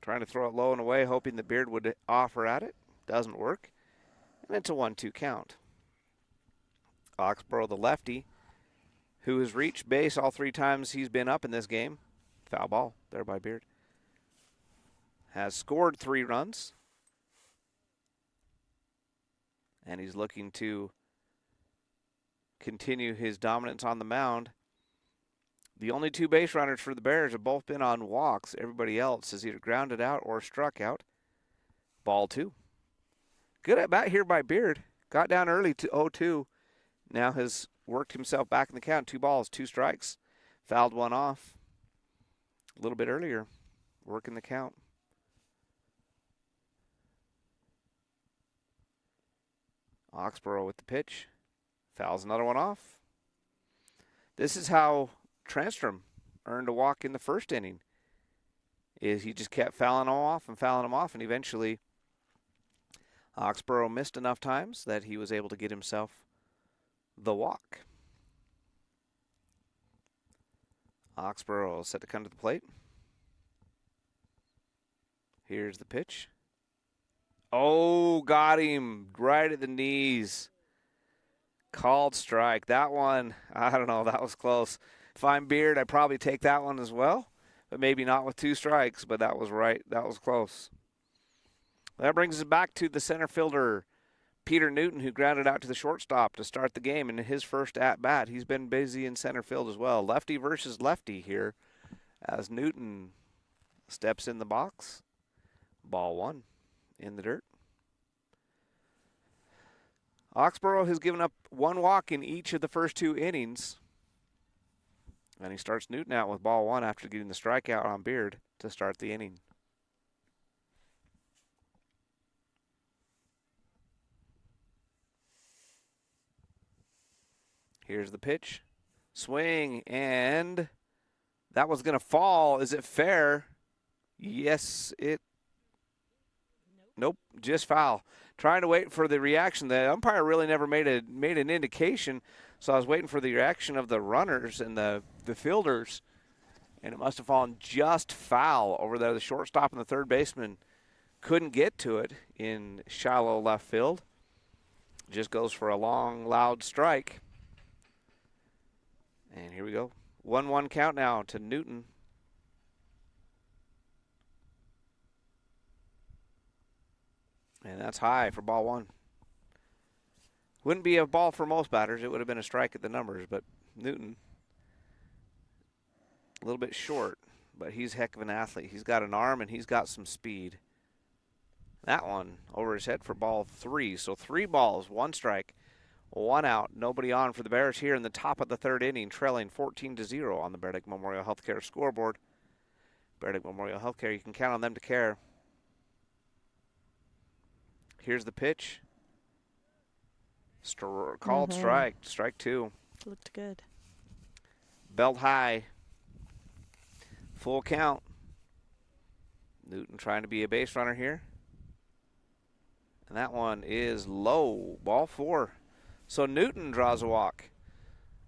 Trying to throw it low and away, hoping that Beard would offer at it. Doesn't work. And it's a 1-2 count. Oxborough, the lefty, who has reached base all 3 times he's been up in this game. Foul ball there by Beard. Has scored 3 runs. And he's looking to continue his dominance on the mound. The only 2 base runners for the Bears have both been on walks. Everybody else has either grounded out or struck out. Ball 2. Good at bat here by Beard. Got down early to 0-2. Now has worked himself back in the count. 2 balls, 2 strikes. Fouled one off a little bit earlier. Working the count. Oxborough with the pitch. Fouls another one off. This is how Transtrom earned a walk in the first inning. Is he just kept fouling them off, and eventually Oxborough missed enough times that he was able to get himself the walk. Oxborough set to come to the plate. Here's the pitch. Oh, got him right at the knees. Called strike. That one, I don't know, that was close. If I'm Beard, I'd probably take that one as well, but maybe not with 2 strikes, but that was right. That was close. That brings us back to the center fielder, Peter Newton, who grounded out to the shortstop to start the game. And in his first at-bat, he's been busy in center field as well. Lefty versus lefty here as Newton steps in the box. Ball 1 in the dirt. Oxborough has given up 1 walk in each of the first 2 innings. And he starts Newton out with ball 1 after getting the strikeout on Beard to start the inning. Here's the pitch. Swing, and that was going to fall. Is it fair? Yes, Nope, just foul. Trying to wait for the reaction. The umpire really never made an indication, so I was waiting for the reaction of the runners and the fielders, and it must have fallen just foul over there. The shortstop and the third baseman couldn't get to it in shallow left field. Just goes for a long, loud strike. And here we go. 1-1 count now to Newton. And that's high for ball one. Wouldn't be a ball for most batters. It would have been a strike at the numbers, but Newton, a little bit short, but he's a heck of an athlete. He's got an arm and he's got some speed. That one over his head for ball three. So 3 balls, 1 strike, 1 out. Nobody on for the Bears here in the top of the 3rd inning, trailing 14-0 on the Bear Lake Memorial Healthcare scoreboard. Bear Lake Memorial Healthcare, you can count on them to care. Here's the pitch. Called strike. Strike 2. Looked good. Belt high. Full count. Newton trying to be a base runner here. And that one is low. Ball 4. So Newton draws a walk.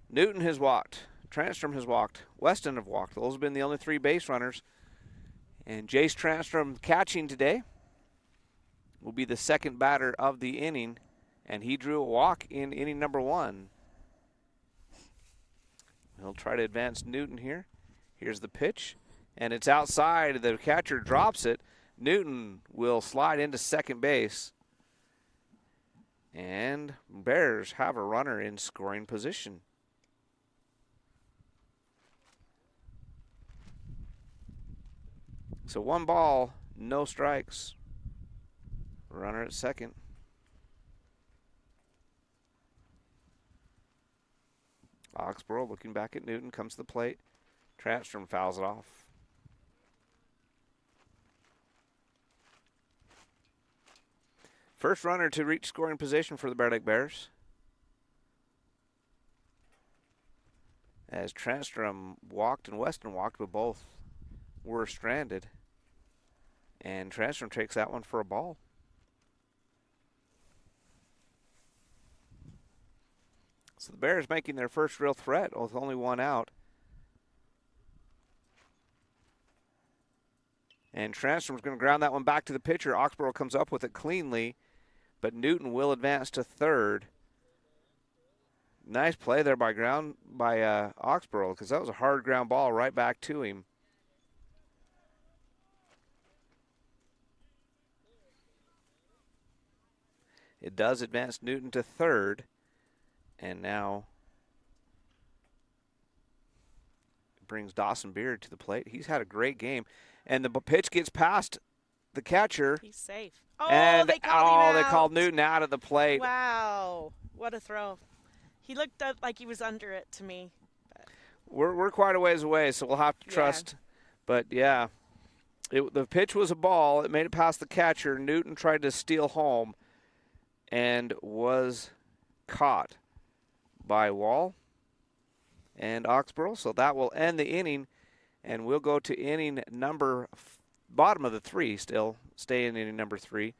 Newton has walked. Transtrom has walked. Weston have walked. Those have been the only 3 base runners. And Jace Transtrom catching today will be the 2nd batter of the inning, and he drew a walk in inning number 1. He'll try to advance Newton here. Here's the pitch, and it's outside. The catcher drops it. Newton will slide into second base, and Bears have a runner in scoring position. So 1 ball, no strikes. Runner at second. Oxborough looking back at Newton, comes to the plate. Transtrom fouls it off. First runner to reach scoring position for the Bear Lake Bears. As Transtrom walked and Weston walked, but both were stranded. And Transtrom takes that one for a ball. So the Bears making their first real threat with only 1 out. And Transtrom's going to ground that one back to the pitcher. Oxborough comes up with it cleanly, but Newton will advance to third. Nice play there by Oxborough, because that was a hard ground ball right back to him. It does advance Newton to third. And now it brings Dawson Beard to the plate. He's had a great game. And the pitch gets past the catcher. He's safe. And they called him out. They called Newton out of the plate. Wow. What a throw. He looked up like he was under it to me. We're quite a ways away, so we'll have to trust. But, yeah, the pitch was a ball. It made it past the catcher. Newton tried to steal home and was caught by Wall and Oxborough. So that will end the inning, and we'll go to inning bottom of the 3 still, stay in inning number 3.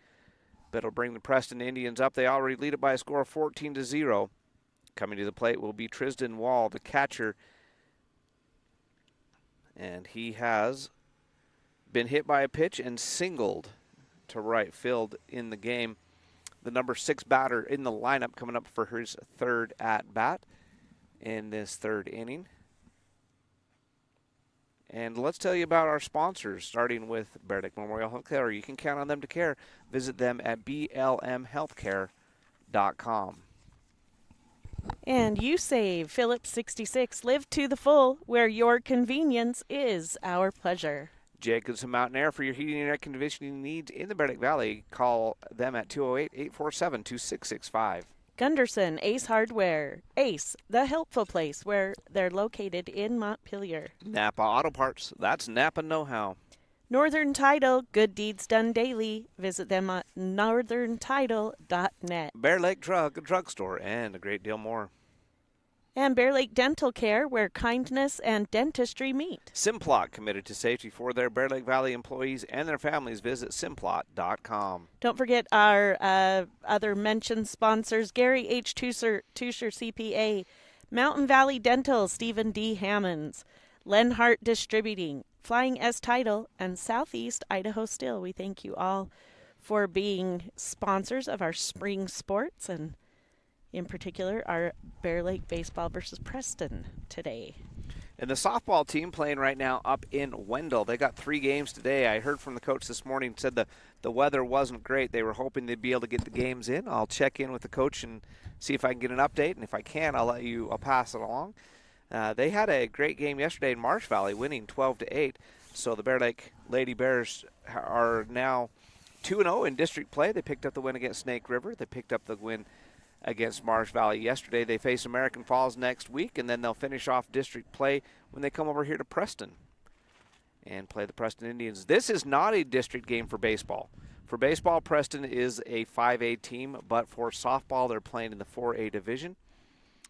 But it'll bring the Preston Indians up. They already lead it by a score of 14-0. Coming to the plate will be Tristan Wall, the catcher. And he has been hit by a pitch and singled to right field in the game. The number 6 batter in the lineup coming up for his 3rd at-bat in this 3rd inning. And let's tell you about our sponsors, starting with Bear Lake Memorial Healthcare. You can count on them to care. Visit them at blmhealthcare.com. And you save Phillips 66. Live to the full, where your convenience is our pleasure. Jacobson Mountain Air for your heating and air conditioning needs in the Bear Lake Valley. Call them at 208-847-2665. Gunderson Ace Hardware. Ace, the helpful place, where they're located in Montpelier. Napa Auto Parts. That's Napa know-how. Northern Title, good deeds done daily. Visit them at northerntitle.net. Bear Lake Drugstore, and a great deal more. And Bear Lake Dental Care, where kindness and dentistry meet. Simplot, committed to safety for their Bear Lake Valley employees and their families. Visit simplot.com. Don't forget our other mentioned sponsors, Gary H. Tusher CPA, Mountain Valley Dental, Stephen D. Hammonds, Lenhart Distributing, Flying S Title, and Southeast Idaho Steel. We thank you all for being sponsors of our spring sports. And in particular our Bear Lake baseball versus Preston today. And the softball team playing right now up in Wendell. They got 3 games today. I heard from the coach this morning, said the weather wasn't great. They were hoping they'd be able to get the games in. I'll check in with the coach and see if I can get an update, and if I can, I'll pass it along. They had a great game yesterday in Marsh Valley, winning 12-8. So the Bear Lake Lady Bears are now 2-0 in district play. They picked up the win against Snake River. They picked up the win against Marsh Valley yesterday. They face American Falls next week, and then they'll finish off district play when they come over here to Preston and play the Preston Indians. This is not a district game for baseball. For baseball, Preston is a 5A team, but for softball, they're playing in the 4A division.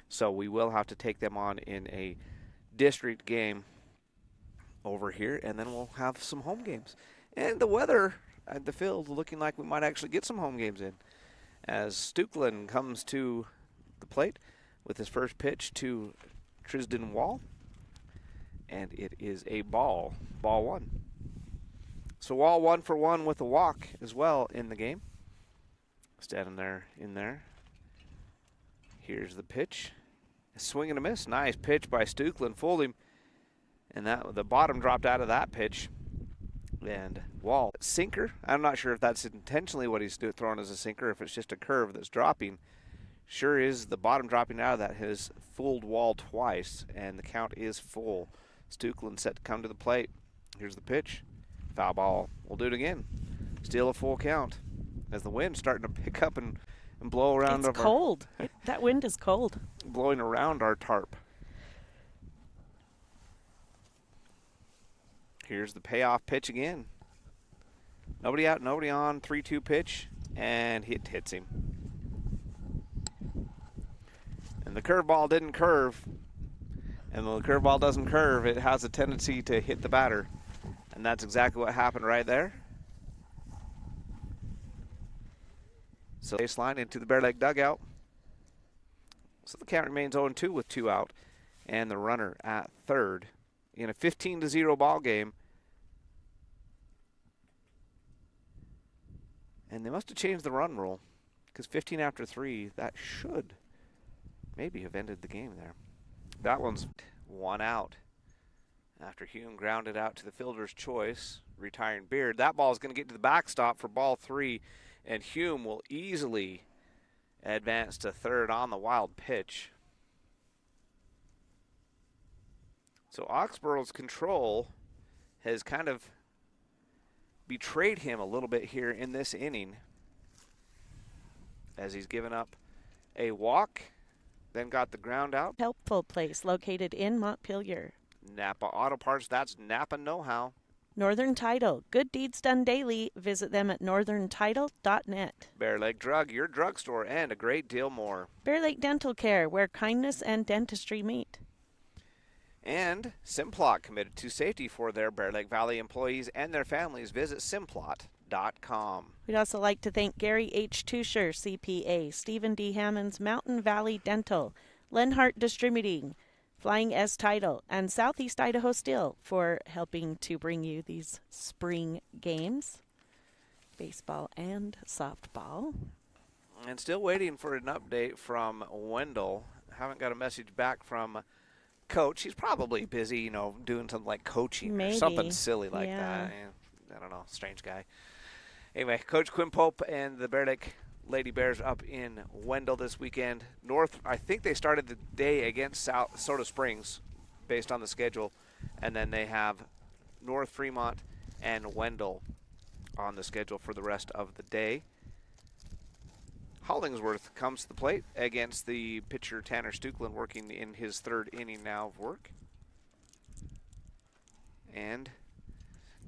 So we will have to take them on in a district game over here, and then we'll have some home games. And the weather at the field looking like we might actually get some home games in, as Stuklin comes to the plate with his first pitch to Tristan Wall, and it is a ball 1. So Wall 1 for 1 with a walk as well in the game. Standing there in there. Here's the pitch. A swing and a miss. Nice pitch by Stuklin. Fooled him. And the bottom dropped out of that pitch. And Wall, sinker. I'm not sure if that's intentionally what he's throwing as a sinker, if it's just a curve that's dropping. Sure is the bottom dropping out of that has fooled Wall twice, and the count is full. Stuklin set to come to the plate. Here's the pitch. Foul ball. We'll do it again. Still a full count as the wind's starting to pick up and blow around. It's cold. That wind is cold. Blowing around our tarp. Here's the payoff pitch again. Nobody out, nobody on. 3-2 pitch, and it hits him. And the curveball didn't curve. And when the curveball doesn't curve, it has a tendency to hit the batter. And that's exactly what happened right there. So baseline into the Bear Lake dugout. So the count remains 0-2 with 2 out. And the runner at third in a 15-0 ball game. And they must have changed the run rule, because 15 after 3, that should maybe have ended the game there. That one's 1 out after Hume grounded out to the fielder's choice, retiring Beard. That ball is going to get to the backstop for ball 3, and Hume will easily advance to third on the wild pitch. So Oxborough's control has kind of betrayed him a little bit here in this inning, as he's given up a walk, then got the ground out. Helpful place located in Montpelier. Napa Auto Parts, that's Napa know-how. Northern Title, good deeds done daily. Visit them at northerntitle.net. Bear Lake Drug, your drugstore, and a great deal more. Bear Lake Dental Care, where kindness and dentistry meet. And Simplot, committed to safety for their Bear Lake Valley employees and their families. Visit simplot.com. We'd also like to thank Gary H. Tusher, CPA, Stephen D. Hammonds, Mountain Valley Dental, Lenhart Distributing, Flying S Title, and Southeast Idaho Steel for helping to bring you these spring games, baseball and softball. And still waiting for an update from Wendell. Haven't got a message back from Coach. He's probably busy, doing something like coaching or something silly like that. I don't know, strange guy. Anyway, Coach Quinn Pope and the Bear Lake Lady Bears up in Wendell this weekend. North, I think they started the day against Soda Springs based on the schedule, and then they have North Fremont and Wendell on the schedule for the rest of the day. Hollingsworth comes to the plate against the pitcher Tanner Stuklin, working in his third inning now of work. And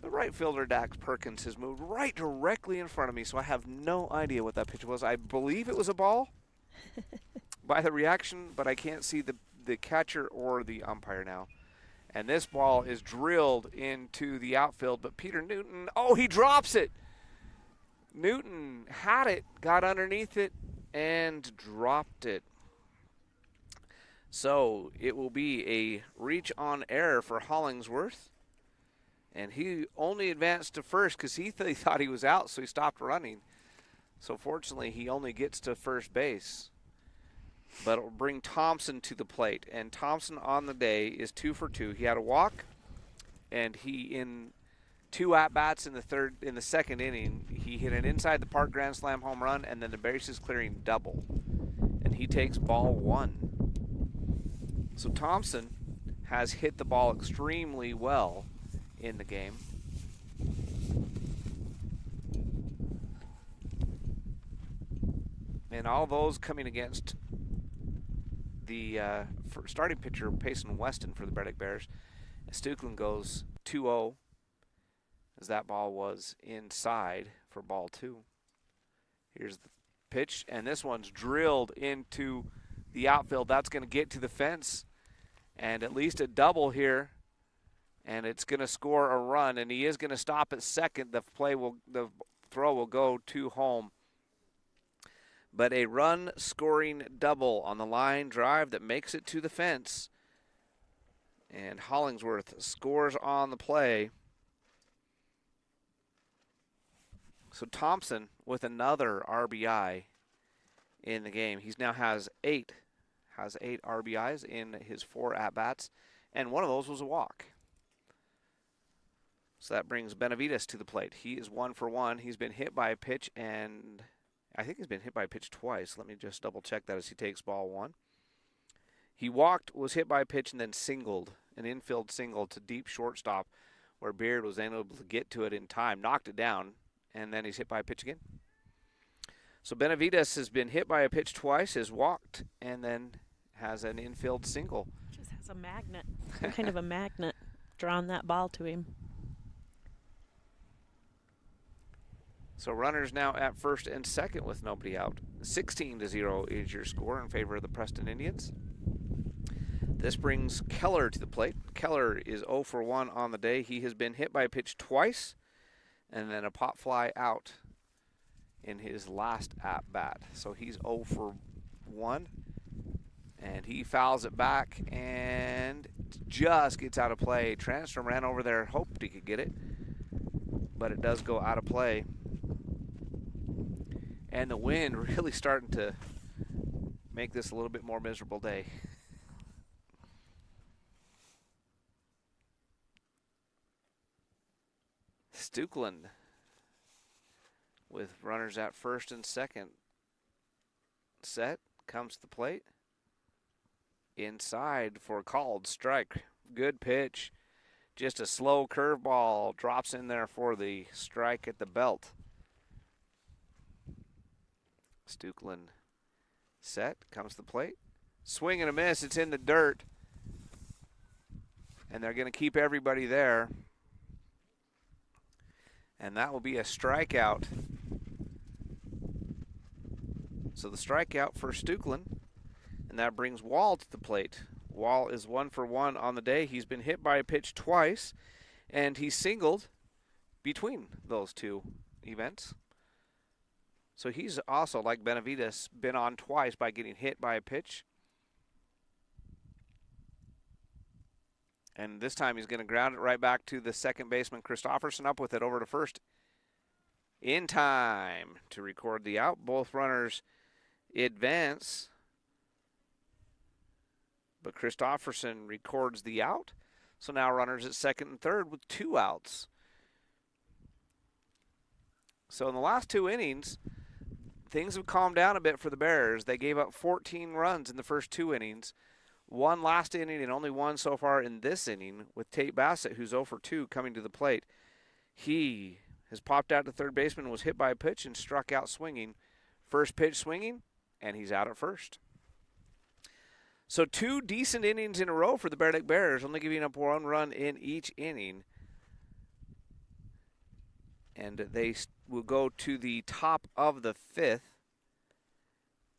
the right fielder Dax Perkins has moved right directly in front of me, so I have no idea what that pitch was. I believe it was a ball by the reaction, but I can't see the catcher or the umpire now. And this ball is drilled into the outfield, but Peter Newton, he drops it. Newton had it, got underneath it, and dropped it. So it will be a reach on error for Hollingsworth. And he only advanced to first because he thought he was out, so he stopped running. So fortunately, he only gets to first base. but it will bring Thompson to the plate. And Thompson on the day is 2 for 2. He had a walk, and he in 2 at-bats in the second inning, he hit an inside the park grand slam home run and then the bases clearing double. And he takes ball 1. So Thompson has hit the ball extremely well in the game. And all those coming against the starting pitcher, Payson Weston for the Bear Lake Bears. Stukeland goes 2-0 as that ball was inside for ball 2. Here's the pitch, and this one's drilled into the outfield. That's going to get to the fence, and at least a double here, and it's going to score a run, and he is going to stop at second. The throw will go to home. But a run-scoring double on the line drive that makes it to the fence. And Hollingsworth scores on the play. So Thompson with another RBI in the game. He now has 8 RBIs in his 4 at-bats, and one of those was a walk. So that brings Benavides to the plate. He is 1 for 1. He's been hit by a pitch, and I think he's been hit by a pitch twice. Let me just double check that as he takes ball 1. He walked, was hit by a pitch, and then singled, an infield single to deep shortstop where Beard was unable to get to it in time, knocked it down, and then he's hit by a pitch again. So Benavides has been hit by a pitch twice, has walked, and then has an infield single. Just has a magnet, some kind of a magnet drawing that ball to him. So runners now at first and second with nobody out. 16-0 is your score in favor of the Preston Indians. This brings Keller to the plate. Keller is 0 for 1 on the day. He has been hit by a pitch twice and then a pop fly out in his last at-bat. So he's 0 for 1, and he fouls it back and just gets out of play. Transtrom ran over there, hoped he could get it, but it does go out of play. And the wind really starting to make this a little bit more miserable day. Stukeland with runners at first and second. Set, comes to the plate. Inside for a called strike. Good pitch. Just a slow curveball. Drops in there for the strike at the belt. Stukeland set, comes to the plate. Swing and a miss, it's in the dirt. And they're going to keep everybody there. And that will be a strikeout. So the strikeout for Stukeland. And that brings Wall to the plate. Wall is 1 for 1 on the day. He's been hit by a pitch twice. And he singled between those two events. So he's also, like Benavides, been on twice by getting hit by a pitch. And this time he's going to ground it right back to the second baseman, Christofferson, up with it over to first in time to record the out. Both runners advance, but Christofferson records the out. So now runners at second and third with 2 outs. So in the last 2 innings, things have calmed down a bit for the Bears. They gave up 14 runs in the first 2 innings. 1 last inning and only 1 so far in this inning with Tate Bassett, who's 0 for 2, coming to the plate. He has popped out to third baseman, was hit by a pitch, and struck out swinging. First pitch swinging, and he's out at first. So 2 decent innings in a row for the Bear Lake Bears, only giving up 1 run in each inning. And they will go to the top of the 5th,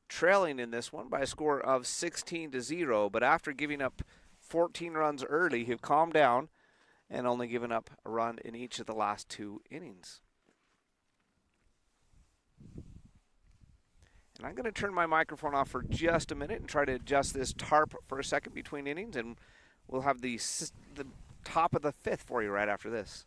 trailing in this one by a score of 16-0. But after giving up 14 runs early, have calmed down and only given up a run in each of the last 2 innings. And I'm going to turn my microphone off for just a minute and try to adjust this tarp for a second between innings, and we'll have the top of the 5th for you right after this.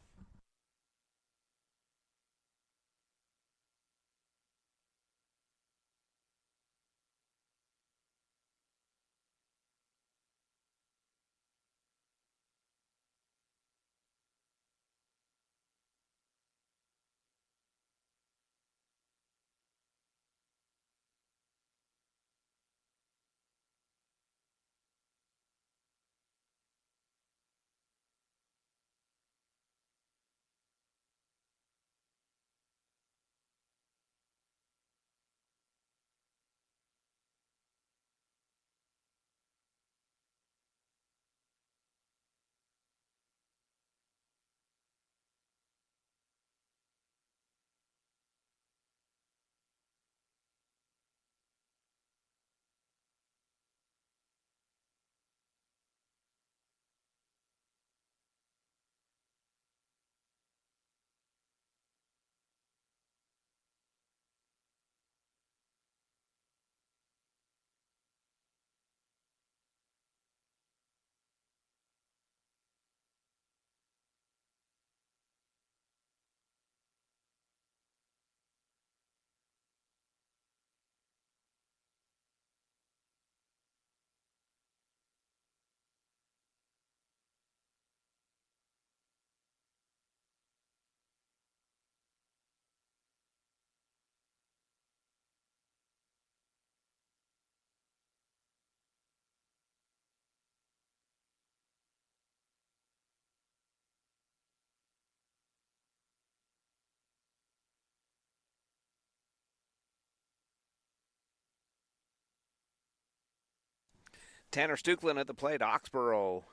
Tanner Stuklin at the plate. Oxborough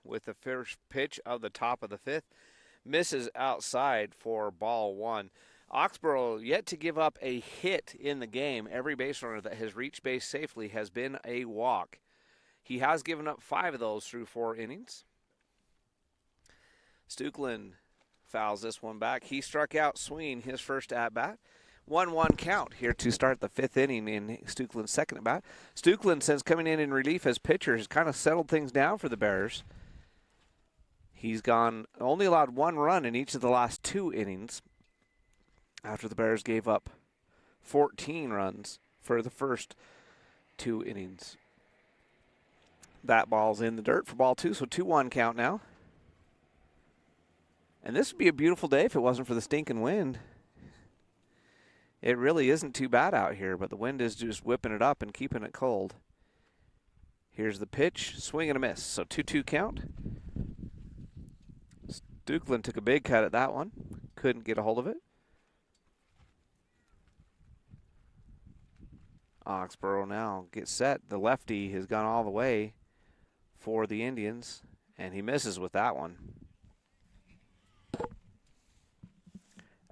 with the first pitch of the top of the 5th. Misses outside for ball 1. Oxborough yet to give up a hit in the game. Every base runner that has reached base safely has been a walk. He has given up 5 of those through 4 innings. Stuklin fouls this one back. He struck out swinging his first at-bat. 1-1 count here to start the 5th inning in Stuklin's second at-bat. Stuklin, since coming in relief as pitcher, has kind of settled things down for the Bears. He's only allowed 1 run in each of the last 2 innings after the Bears gave up 14 runs for the first 2 innings. That ball's in the dirt for ball 2, so 2-1 count now. And this would be a beautiful day if it wasn't for the stinking wind. It really isn't too bad out here, but the wind is just whipping it up and keeping it cold. Here's the pitch, swing and a miss, so 2-2 count. Stuklin took a big cut at that one, couldn't get a hold of it. Oxborough now gets set. The lefty has gone all the way for the Indians, and he misses with that one.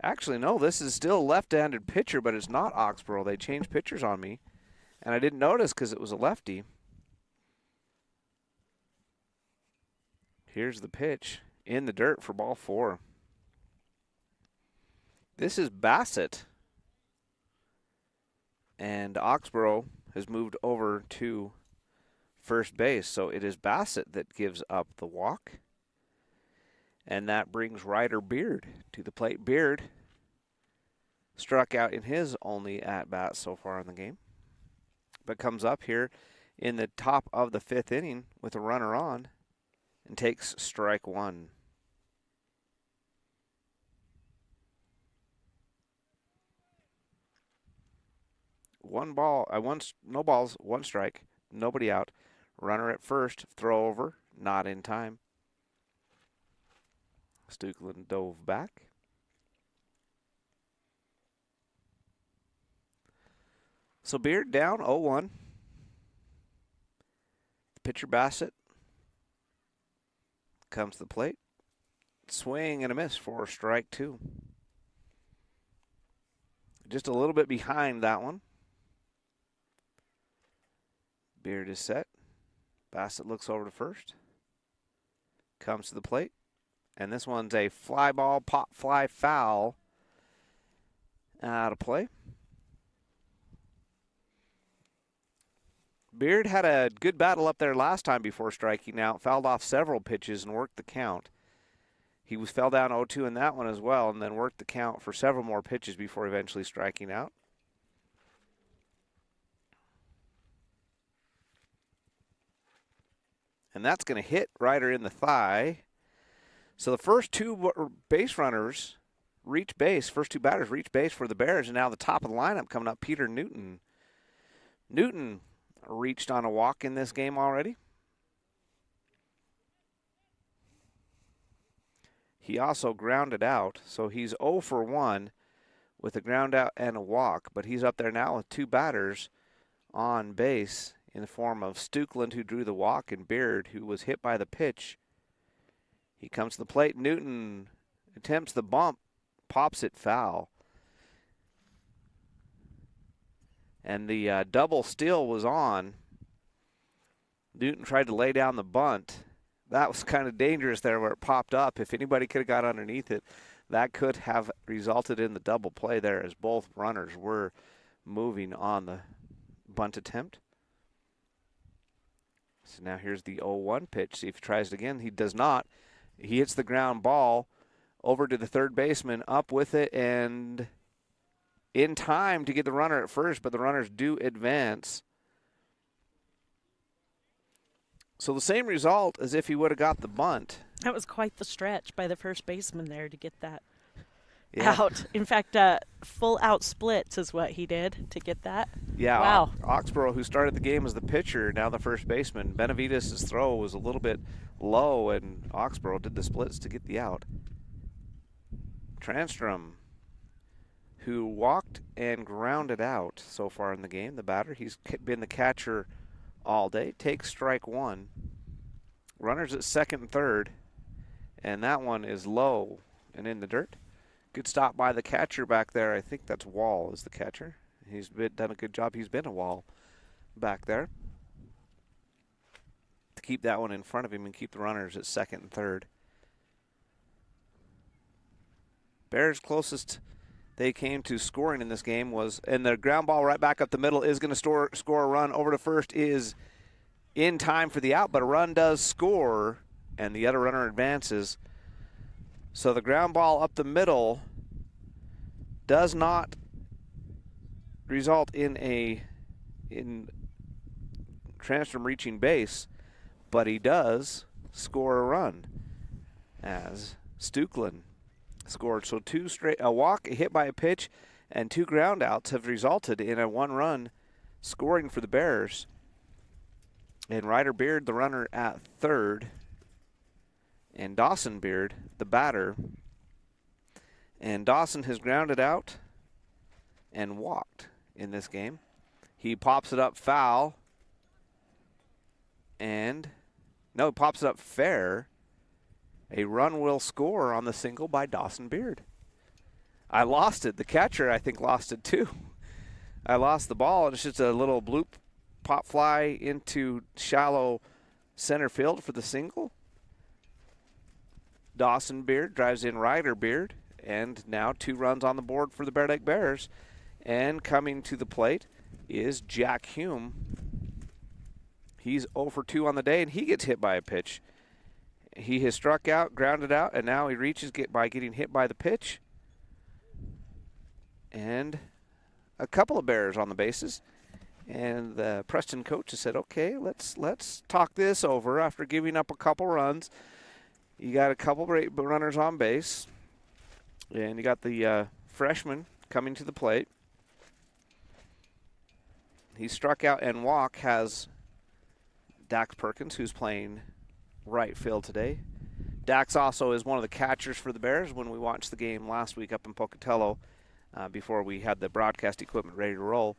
Actually, no, this is still a left-handed pitcher, but it's not Oxborough. They changed pitchers on me, and I didn't notice because it was a lefty. Here's the pitch in the dirt for ball 4. This is Bassett, and Oxborough has moved over to first base, so it is Bassett that gives up the walk. And that brings Ryder Beard to the plate. Beard struck out in his only at-bat so far in the game, but comes up here in the top of the 5th inning with a runner on and takes strike 1. No balls, 1 strike, nobody out. Runner at first, throw over, not in time. Stuklin dove back. So Beard down 0-1. Pitcher Bassett comes to the plate. Swing and a miss for strike 2. Just a little bit behind that one. Beard is set. Bassett looks over to first. Comes to the plate. And this one's a fly ball, pop fly foul. Out of play. Beard had a good battle up there last time before striking out. Fouled off several pitches and worked the count. He fell down 0-2 in that one as well, and then worked the count for several more pitches before eventually striking out. And that's going to hit Ryder in the thigh. So the first 2 base runners reach base, first 2 batters reach base for the Bears, and now the top of the lineup coming up, Peter Newton. Newton reached on a walk in this game already. He also grounded out, so he's 0 for 1 with a ground out and a walk, but he's up there now with 2 batters on base in the form of Stuklin, who drew the walk, and Beard, who was hit by the pitch. He comes to the plate. Newton attempts the bump, pops it foul. And the double steal was on. Newton tried to lay down the bunt. That was kind of dangerous there where it popped up. If anybody could have got underneath it, that could have resulted in the double play there as both runners were moving on the bunt attempt. So now here's the 0-1 pitch. See if he tries it again. He does not. He hits the ground ball over to the third baseman, up with it, and in time to get the runner at first, but the runners do advance. So the same result as if he would have got the bunt. That was quite the stretch by the first baseman there to get that out. In fact, full out splits is what he did to get that. Yeah, wow. Oxborough, who started the game as the pitcher, now the first baseman. Benavides' throw was a little bit low, and Oxborough did the splits to get the out. Transtrom, who walked and grounded out so far in the game, the batter. He's been the catcher all day. Takes strike one. Runners at second and third. And that one is low and in the dirt. Good stop by the catcher back there. I think that's Wall is the catcher. He's done a good job. He's been a Wall back there to keep that one in front of him and keep the runners at second and third. Bears closest they came to scoring in this game was, and the ground ball right back up the middle is going to score a run over to first is in time for the out, but a run does score, and the other runner advances. So the ground ball up the middle does not result in Transtrom reaching base, but he does score a run as Stuklin scored. So a walk, a hit by a pitch, and 2 ground outs have resulted in a 1-run scoring for the Bears. And Ryder Beard, the runner at third, and Dawson Beard, the batter. And Dawson has grounded out and walked in this game. He pops it up foul. He pops it up fair. A run will score on the single by Dawson Beard. I lost it. The catcher, I think, lost it too. I lost the ball. It's just a little bloop pop fly into shallow center field for the single. Dawson Beard drives in Ryder Beard, and now 2 runs on the board for the Bear Lake Bears. And coming to the plate is Jack Hume. He's 0 for 2 on the day, and he gets hit by a pitch. He has struck out, grounded out, and now he reaches by getting hit by the pitch. And a couple of Bears on the bases. And the Preston coach has said, okay, let's talk this over after giving up a couple runs. You got a couple runners on base. And you got the freshman coming to the plate. He struck out and has Dax Perkins, who's playing right field today. Dax also is one of the catchers for the Bears. When we watched the game last week up in Pocatello, before we had the broadcast equipment ready to roll,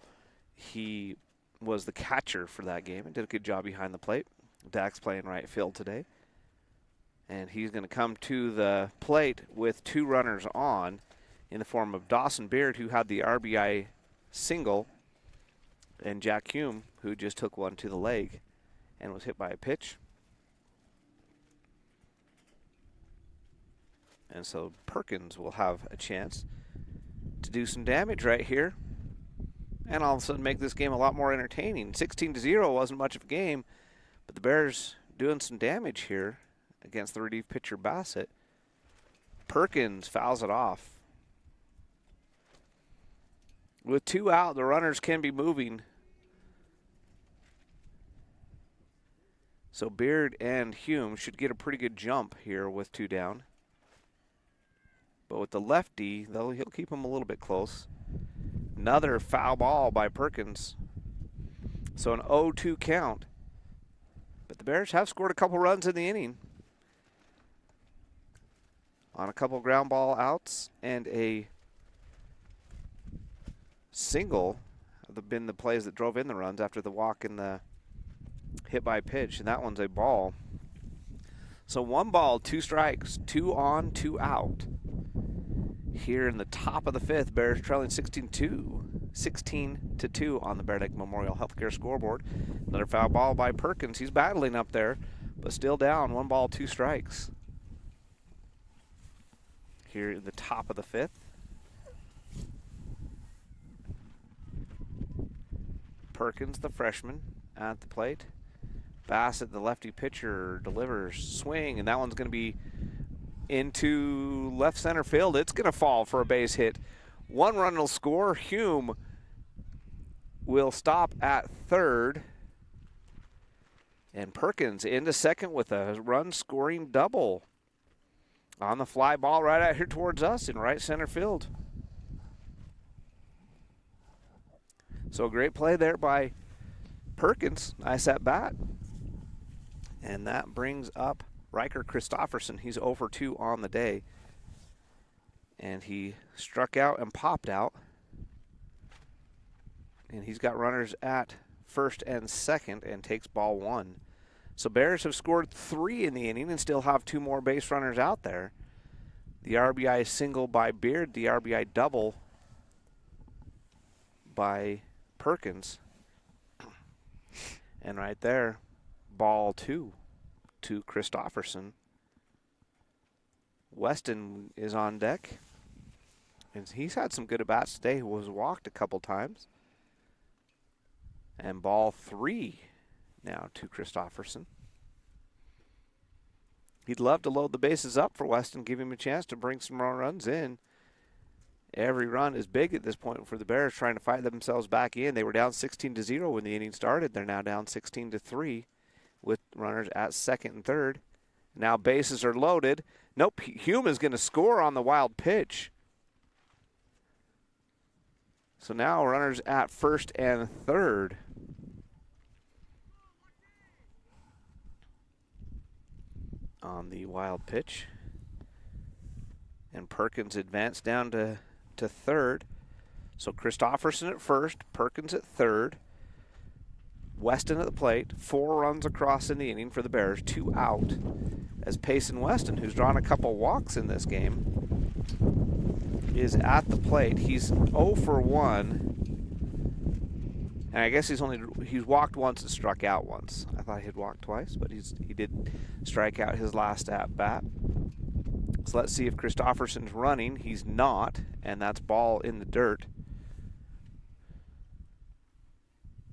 he was the catcher for that game and did a good job behind the plate. Dax playing right field today. And he's going to come to the plate with 2 runners on in the form of Dawson Beard, who had the RBI single, and Jack Hume, who just took one to the leg and was hit by a pitch. And so Perkins will have a chance to do some damage right here and all of a sudden make this game a lot more entertaining. 16-0 wasn't much of a game, but the Bears doing some damage here against the relief pitcher Bassett. Perkins fouls it off. With 2 out, the runners can be moving. So Beard and Hume should get a pretty good jump here with 2 down. But with the lefty, he'll keep him a little bit close. Another foul ball by Perkins. So an 0-2 count. But the Bears have scored a couple runs in the inning on a couple ground ball outs and a single. Have been the plays that drove in the runs after the walk and the hit by pitch, and that one's a ball. So 1 ball, 2 strikes, 2 on, 2 out. Here in the top of the 5th, Bears trailing 16-2 on the Bear Lake Memorial Healthcare scoreboard. Another foul ball by Perkins. He's battling up there, but still down. 1 ball, 2 strikes. Here in the top of the 5th. Perkins, the freshman, at the plate. Bassett, the lefty pitcher, delivers swing, and that one's going to be into left center field. It's going to fall for a base hit. 1 run will score. Hume will stop at third. And Perkins into second with a run-scoring double on the fly ball right out here towards us in right center field. So a great play there by Perkins. Nice at bat. And that brings up Riker Christofferson. He's 0 for 2 on the day. And he struck out and popped out. And he's got runners at first and second and takes ball 1. So Bears have scored 3 in the inning and still have 2 more base runners out there. The RBI single by Beard, the RBI double by Perkins. And right there, ball 2 to Christopherson. Weston is on deck. And he's had some good at-bats today. He was walked a couple times. And ball 3 now to Christopherson. He'd love to load the bases up for Weston, give him a chance to bring some more runs in. Every run is big at this point for the Bears, trying to fight themselves back in. They were down 16-0 when the inning started. They're now down 16-3 with runners at second and third. Now bases are loaded. Nope, Hume is going to score on the wild pitch. So now runners at first and third. On the wild pitch. And Perkins advanced down to third. So Christopherson at first, Perkins at third. Weston at the plate. 4 runs across in the inning for the Bears, 2 out. As Payson Weston, who's drawn a couple walks in this game, is at the plate. He's 0 for 1. And I guess he's walked once and struck out once. I thought he'd walked twice, but he did strike out his last at bat. So let's see if Christopherson's running. He's not, and that's ball in the dirt.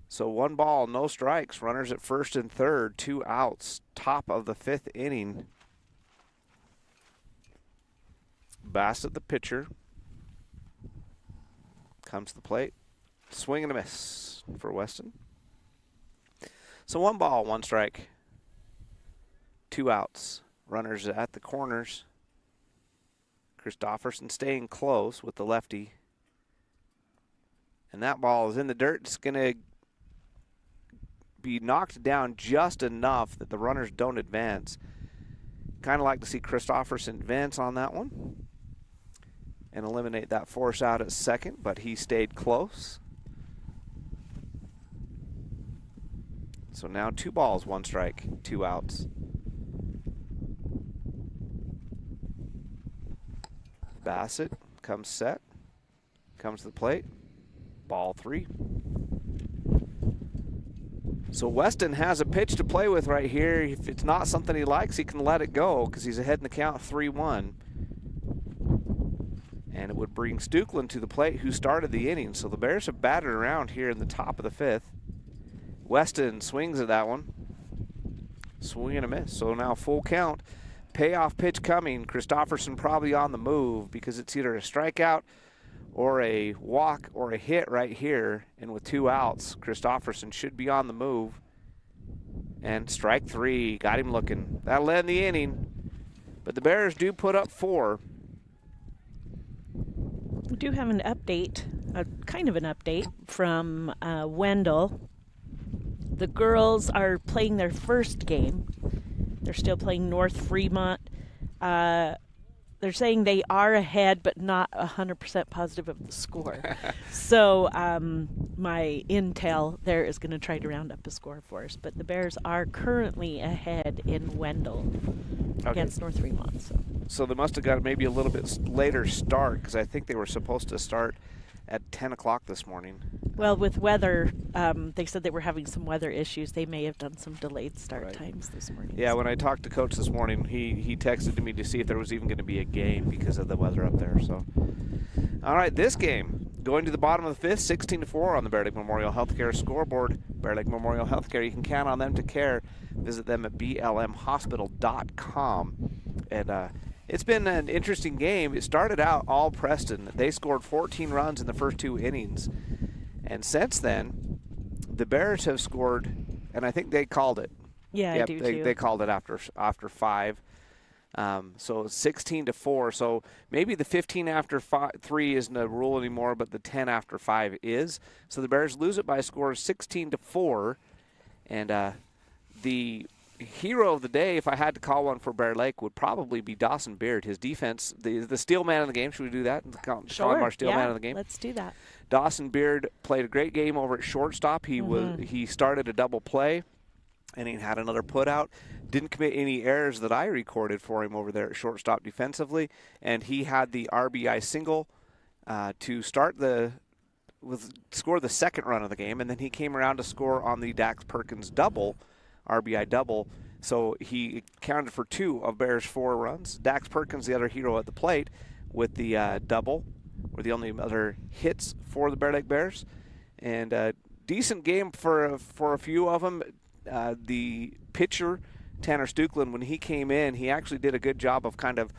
So 1 ball, no strikes. Runners at first and third, 2 outs. Top of the 5th inning. Bassett, the pitcher, comes to the plate. Swing and a miss for Weston. So 1 ball, 1 strike. 2 outs. Runners at the corners. Christopherson staying close with the lefty. And that ball is in the dirt. It's going to be knocked down just enough that the runners don't advance. Kind of like to see Christopherson advance on that one and eliminate that force out at second, but he stayed close. So now 2 balls, 1 strike, 2 outs. Bassett comes set, comes to the plate, ball 3. So Weston has a pitch to play with right here. If it's not something he likes, he can let it go because he's ahead in the count 3-1. And it would bring Stukeland to the plate, who started the inning. So the Bears have batted around here in the top of the 5th. Weston swings at that one. Swing and a miss. So now full count. Payoff pitch coming. Christopherson probably on the move because it's either a strikeout or a walk or a hit right here. And with 2 outs, Christopherson should be on the move. And strike 3. Got him looking. That'll end the inning. But the Bears do put up 4. We do have an update, kind of an update from Wendell. The girls are playing their first game. They're still playing North Fremont. They're saying they are ahead, but not 100% positive of the score. So my intel there is going to try to round up a score for us. But the Bears are currently ahead in Wendell against North Fremont. So they must have got maybe a little bit later start because I think they were supposed to start at 10 o'clock this morning. Well, with weather, they said they were having some weather issues. They may have done some delayed start times this morning. Yeah, when I talked to Coach this morning, he texted to me to see if there was even going to be a game because of the weather up there. So, all right, this game going to the bottom of the 5th, 16-4 on the Bear Lake Memorial Healthcare scoreboard. Bear Lake Memorial Healthcare, you can count on them to care. Visit them at blmhospital.com. And it's been an interesting game. It started out all Preston. They scored 14 runs in the first 2 innings. And since then, the Bears have scored, and I think they called it. Yeah, I do too. They called it after 5. So 16-4. So maybe the 15 after 3 isn't a rule anymore, but the 10 after 5 is. So the Bears lose it by a score of 16-4. And the hero of the day, if I had to call one for Bear Lake, would probably be Dawson Beard. His defense, the steal man of the game. Should we do that? Call him our steal man of the game. Let's do that. Dawson Beard played a great game over at shortstop. He started a double play, and he had another put out. Didn't commit any errors that I recorded for him over there at shortstop defensively, and he had the RBI single to score the second run of the game, and then he came around to score on the Dax Perkins RBI double. So he counted for 2 of Bears' 4 runs. Dax Perkins, the other hero at the plate, with the double, were the only other hits for the Bear Lake Bears. And decent game for a few of them. The pitcher, Tanner Stukeland, when he came in, he actually did a good job of kind of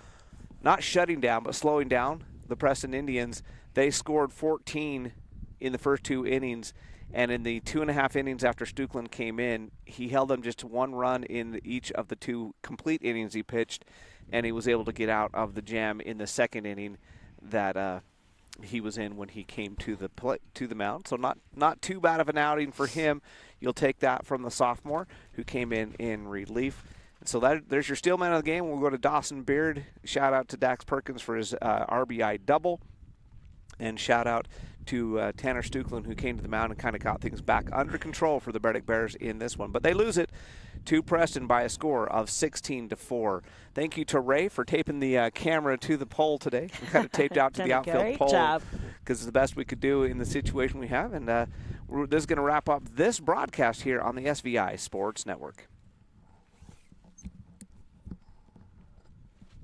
not shutting down, but slowing down the Preston Indians. They scored 14 in the first 2 innings, and in the 2.5 innings after Stukeland came in, he held them just to 1 run in each of the 2 complete innings he pitched, and he was able to get out of the jam in the second inning that he was in when he came to the mound. So not too bad of an outing for him. You'll take that from the sophomore who came in relief. So there's your steal man of the game. We'll go to Dawson Beard. Shout out to Dax Perkins for his RBI double. And shout out to Tanner Stukeland, who came to the mound and kind of got things back under control for the Bear Lake Bears in this one. But they lose it to Preston by a score of 16-4. Thank you to Ray for taping the camera to the pole today. We kind of taped out to the outfield pole because it's the best we could do in the situation we have. And this is going to wrap up this broadcast here on the SVI Sports Network.